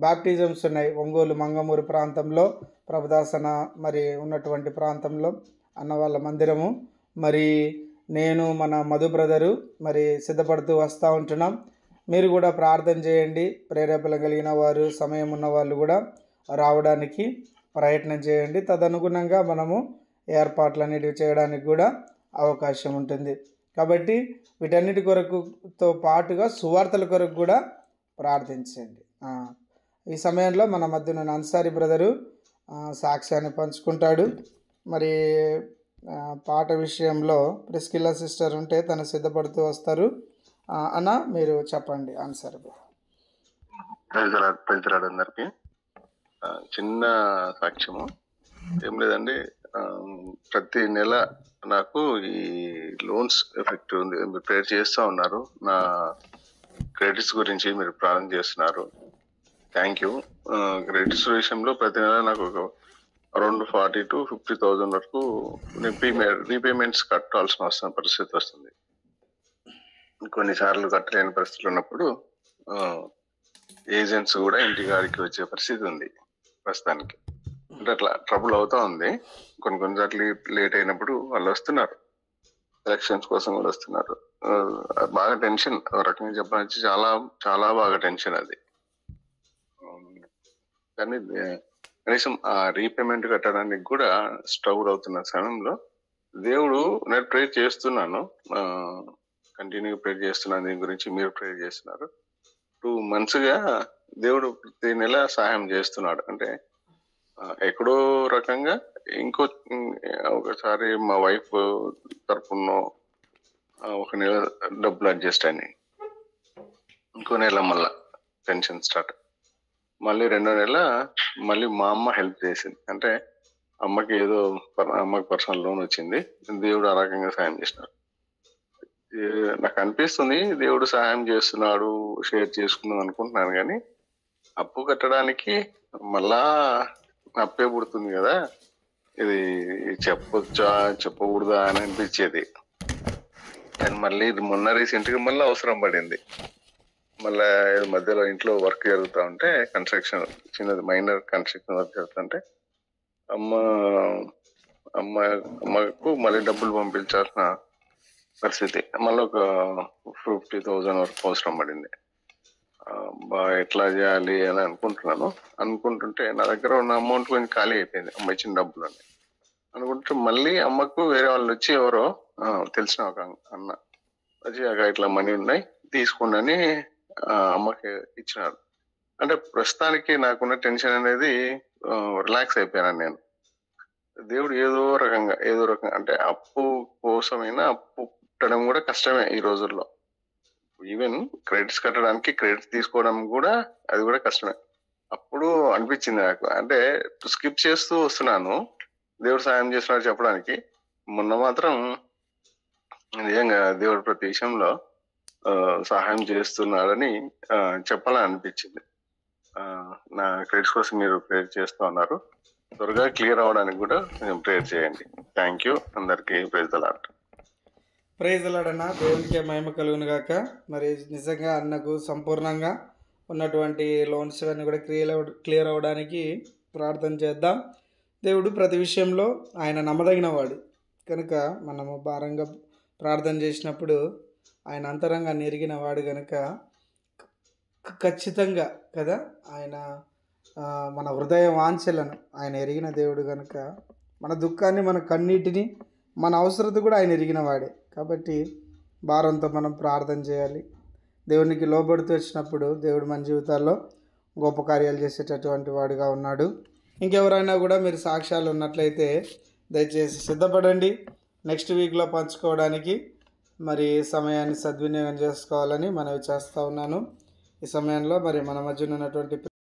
బాప్టిజమ్స్ ఉన్నాయి. ఒంగోలు మంగమూరు ప్రాంతంలో ప్రభుదాసన మరి ఉన్నటువంటి ప్రాంతంలో అన్న వాళ్ళ మందిరము. మరి నేను మన మధు బ్రదరు మరి సిద్ధపడుతూ వస్తూ ఉంటున్నాం. మీరు కూడా ప్రార్థన చేయండి. ప్రేరేపణ కలిగిన వారు, సమయం ఉన్న వాళ్ళు కూడా రావడానికి ప్రయత్నం చేయండి. తదనుగుణంగా మనము ఏర్పాట్లు అనేటివి చేయడానికి కూడా అవకాశం ఉంటుంది. కాబట్టి వీటన్నిటి కొరకుతో పాటుగా సువార్తల కొరకు కూడా ప్రార్థించండి. ఈ సమయంలో మన మధ్యన అన్సారీ బ్రదరు సాక్ష్యాన్ని పంచుకుంటాడు. మరి పాట విషయంలో ప్రిస్కిల్లా సిస్టర్ ఉంటే తను సిద్ధపడుతూ వస్తారు. అన్న మీరు చెప్పండి అన్సారీ బ్రదర్. ప్రైజ్ లార్డ్ అందరికి. చిన్న సాక్ష్యము ఏం లేదండి. ప్రతి నెల నాకు ఈ లోన్స్ ఎఫెక్ట్ ఉంది, మీరు ప్రేయర్ చేస్తూ ఉన్నారు. నా క్రెడిట్స్ గురించి మీరు ప్రారంభం చేస్తున్నారు. Thank you. క్రెడిట్స్ విషయంలో ప్రతి నెల నాకు ఒక అరౌండ్ 40,000 to 50,000 వరకు రీపేమెంట్స్ కట్టాల్సిన పరిస్థితి వస్తుంది. కొన్నిసార్లు కట్టలేని పరిస్థితులు ఉన్నప్పుడు ఏజెంట్స్ కూడా ఇంటి గారికి వచ్చే పరిస్థితి ఉంది ప్రస్తుతానికి. అంటే అట్లా ట్రబుల్ అవుతా ఉంది. కొన్నిసార్లు లేట్ అయినప్పుడు వాళ్ళు వస్తున్నారు, ఎలక్షన్స్ కోసం కూడా వస్తున్నారు. బాగా టెన్షన్, ఒక రకంగా చెప్పాలంటే చాలా చాలా బాగా టెన్షన్ అది. కానీ కనీసం ఆ రీపేమెంట్ కట్టడానికి కూడా స్ట్రగుల్ అవుతున్న సమయంలో దేవుడు, నేను ప్రేర్ చేస్తున్నాను, కంటిన్యూగా ప్రేర్ చేస్తున్నాను, దీని గురించి మీరు ప్రేర్ చేస్తున్నారు. 2 months గా దేవుడు ప్రతి నెల సహాయం చేస్తున్నాడు. అంటే ఎక్కడో రకంగా ఒకసారి మా వైఫ్ తరపున ఒక నెల డబ్బులు అడ్జస్ట్ అయినాయి, ఇంకో నెల మళ్ళా టెన్షన్ స్టార్ట్, మళ్ళీ 2వ నెల మళ్ళీ మా అమ్మ హెల్ప్ చేసింది. అంటే అమ్మకి పర్సనల్ లోన్ వచ్చింది, దేవుడు ఆ రకంగా సాయం చేసినాడు. నాకు అనిపిస్తుంది దేవుడు సహాయం చేస్తున్నాడు, షేర్ చేసుకుందాం అనుకుంటున్నాను. కానీ అప్పు కట్టడానికి మళ్ళా అప్పే పుడుతుంది కదా, ఇది చెప్పొచ్చా చెప్పకూడదా అని అనిపించేది. కానీ మళ్ళీ మొన్న రీసెంట్ గా మళ్ళీ అవసరం పడింది. మళ్ళా మధ్యలో ఇంట్లో వర్క్ జరుగుతూ ఉంటే, కన్స్ట్రక్షన్ చిన్నది మైనర్ కన్స్ట్రక్షన్ వర్క్ జరుగుతుంటే అమ్మకు మళ్ళీ డబ్బులు పంపించాల్సిన పరిస్థితి. మళ్ళీ ఒక 50,000 వరకు అవసరం పడింది. ఎట్లా చేయాలి అని అనుకుంటుంటే నా దగ్గర ఉన్న అమౌంట్ కొంచెం ఖాళీ అయిపోయింది, అమ్మ ఇచ్చిన డబ్బులు అని అనుకుంటే మళ్ళీ అమ్మకు వేరే వాళ్ళు వచ్చి ఎవరో తెలిసిన ఒక అన్న వచ్చి ఇట్లా మనీ ఉన్నాయి తీసుకోండి అని అమ్మకి ఇచ్చినారు. అంటే ప్రస్తుతానికి నాకున్న టెన్షన్ అనేది రిలాక్స్ అయిపోయాను నేను. దేవుడు ఏదో రకంగా అంటే అప్పు కోసమైనా, అప్పు పుట్టడం కూడా కష్టమే ఈ రోజుల్లో. ఈవెన్ క్రెడిట్స్ కట్టడానికి, క్రెడిట్స్ తీసుకోవడం కూడా అది కూడా కష్టమే. అప్పుడు అనిపించింది నాకు, అంటే స్కిప్ చేస్తూ వస్తున్నాను దేవుడు సాయం చేస్తున్నాడు చెప్పడానికి. మొన్న మాత్రం నిజంగా దేవుడు ప్రతి విషయంలో సహాయం చేస్తున్నాడని చెప్పాలని అనిపించింది. నా క్రెడిట్స్ కోసం మీరు ప్రేయర్ చేస్తూ ఉన్నారు, త్వరగా క్లియర్ అవడానికి కూడా ప్రేయర్ చేయండి. Thank you. అందరికీ praise the lord. Praise the lord అన్న. దేవునికి మహిమ కలుగును గాక. మరి నిజంగా అన్నకు సంపూర్ణంగా ఉన్నటువంటి లోన్స్ అన్నీ కూడా క్లియర్ అవ్వడానికి ప్రార్థన చేద్దాం. దేవుడు ప్రతి విషయంలో ఆయన నమ్మదగిన వాడు కనుక మనము భారంగా ప్రార్థన చేసినప్పుడు ఆయన అంతరంగాన్ని ఎరిగిన వాడు కనుక ఖచ్చితంగా కదా, ఆయన మన హృదయ వాంఛలను ఆయన ఎరిగిన దేవుడు కనుక మన దుఃఖాన్ని, మన కన్నీటిని, మన అవసరత కూడా ఆయన ఎరిగిన వాడే. కాబట్టి భారంతో మనం ప్రార్థన చేయాలి. దేవునికి లోబడుతూ వచ్చినప్పుడు దేవుడు మన జీవితాల్లో గొప్ప కార్యాలు చేసేటటువంటి వాడుగా ఉన్నాడు. ఇంకెవరైనా కూడా మీరు సాక్ష్యాలు ఉన్నట్లయితే దయచేసి సిద్ధపడండి, నెక్స్ట్ వీక్లో పంచుకోవడానికి మరి సమయాన్ని సద్వినియోగం చేసుకోవాలని మనవి చేస్తూ ఉన్నాను. ఈ సమయంలో మరి మన మధ్య ఉన్నటువంటి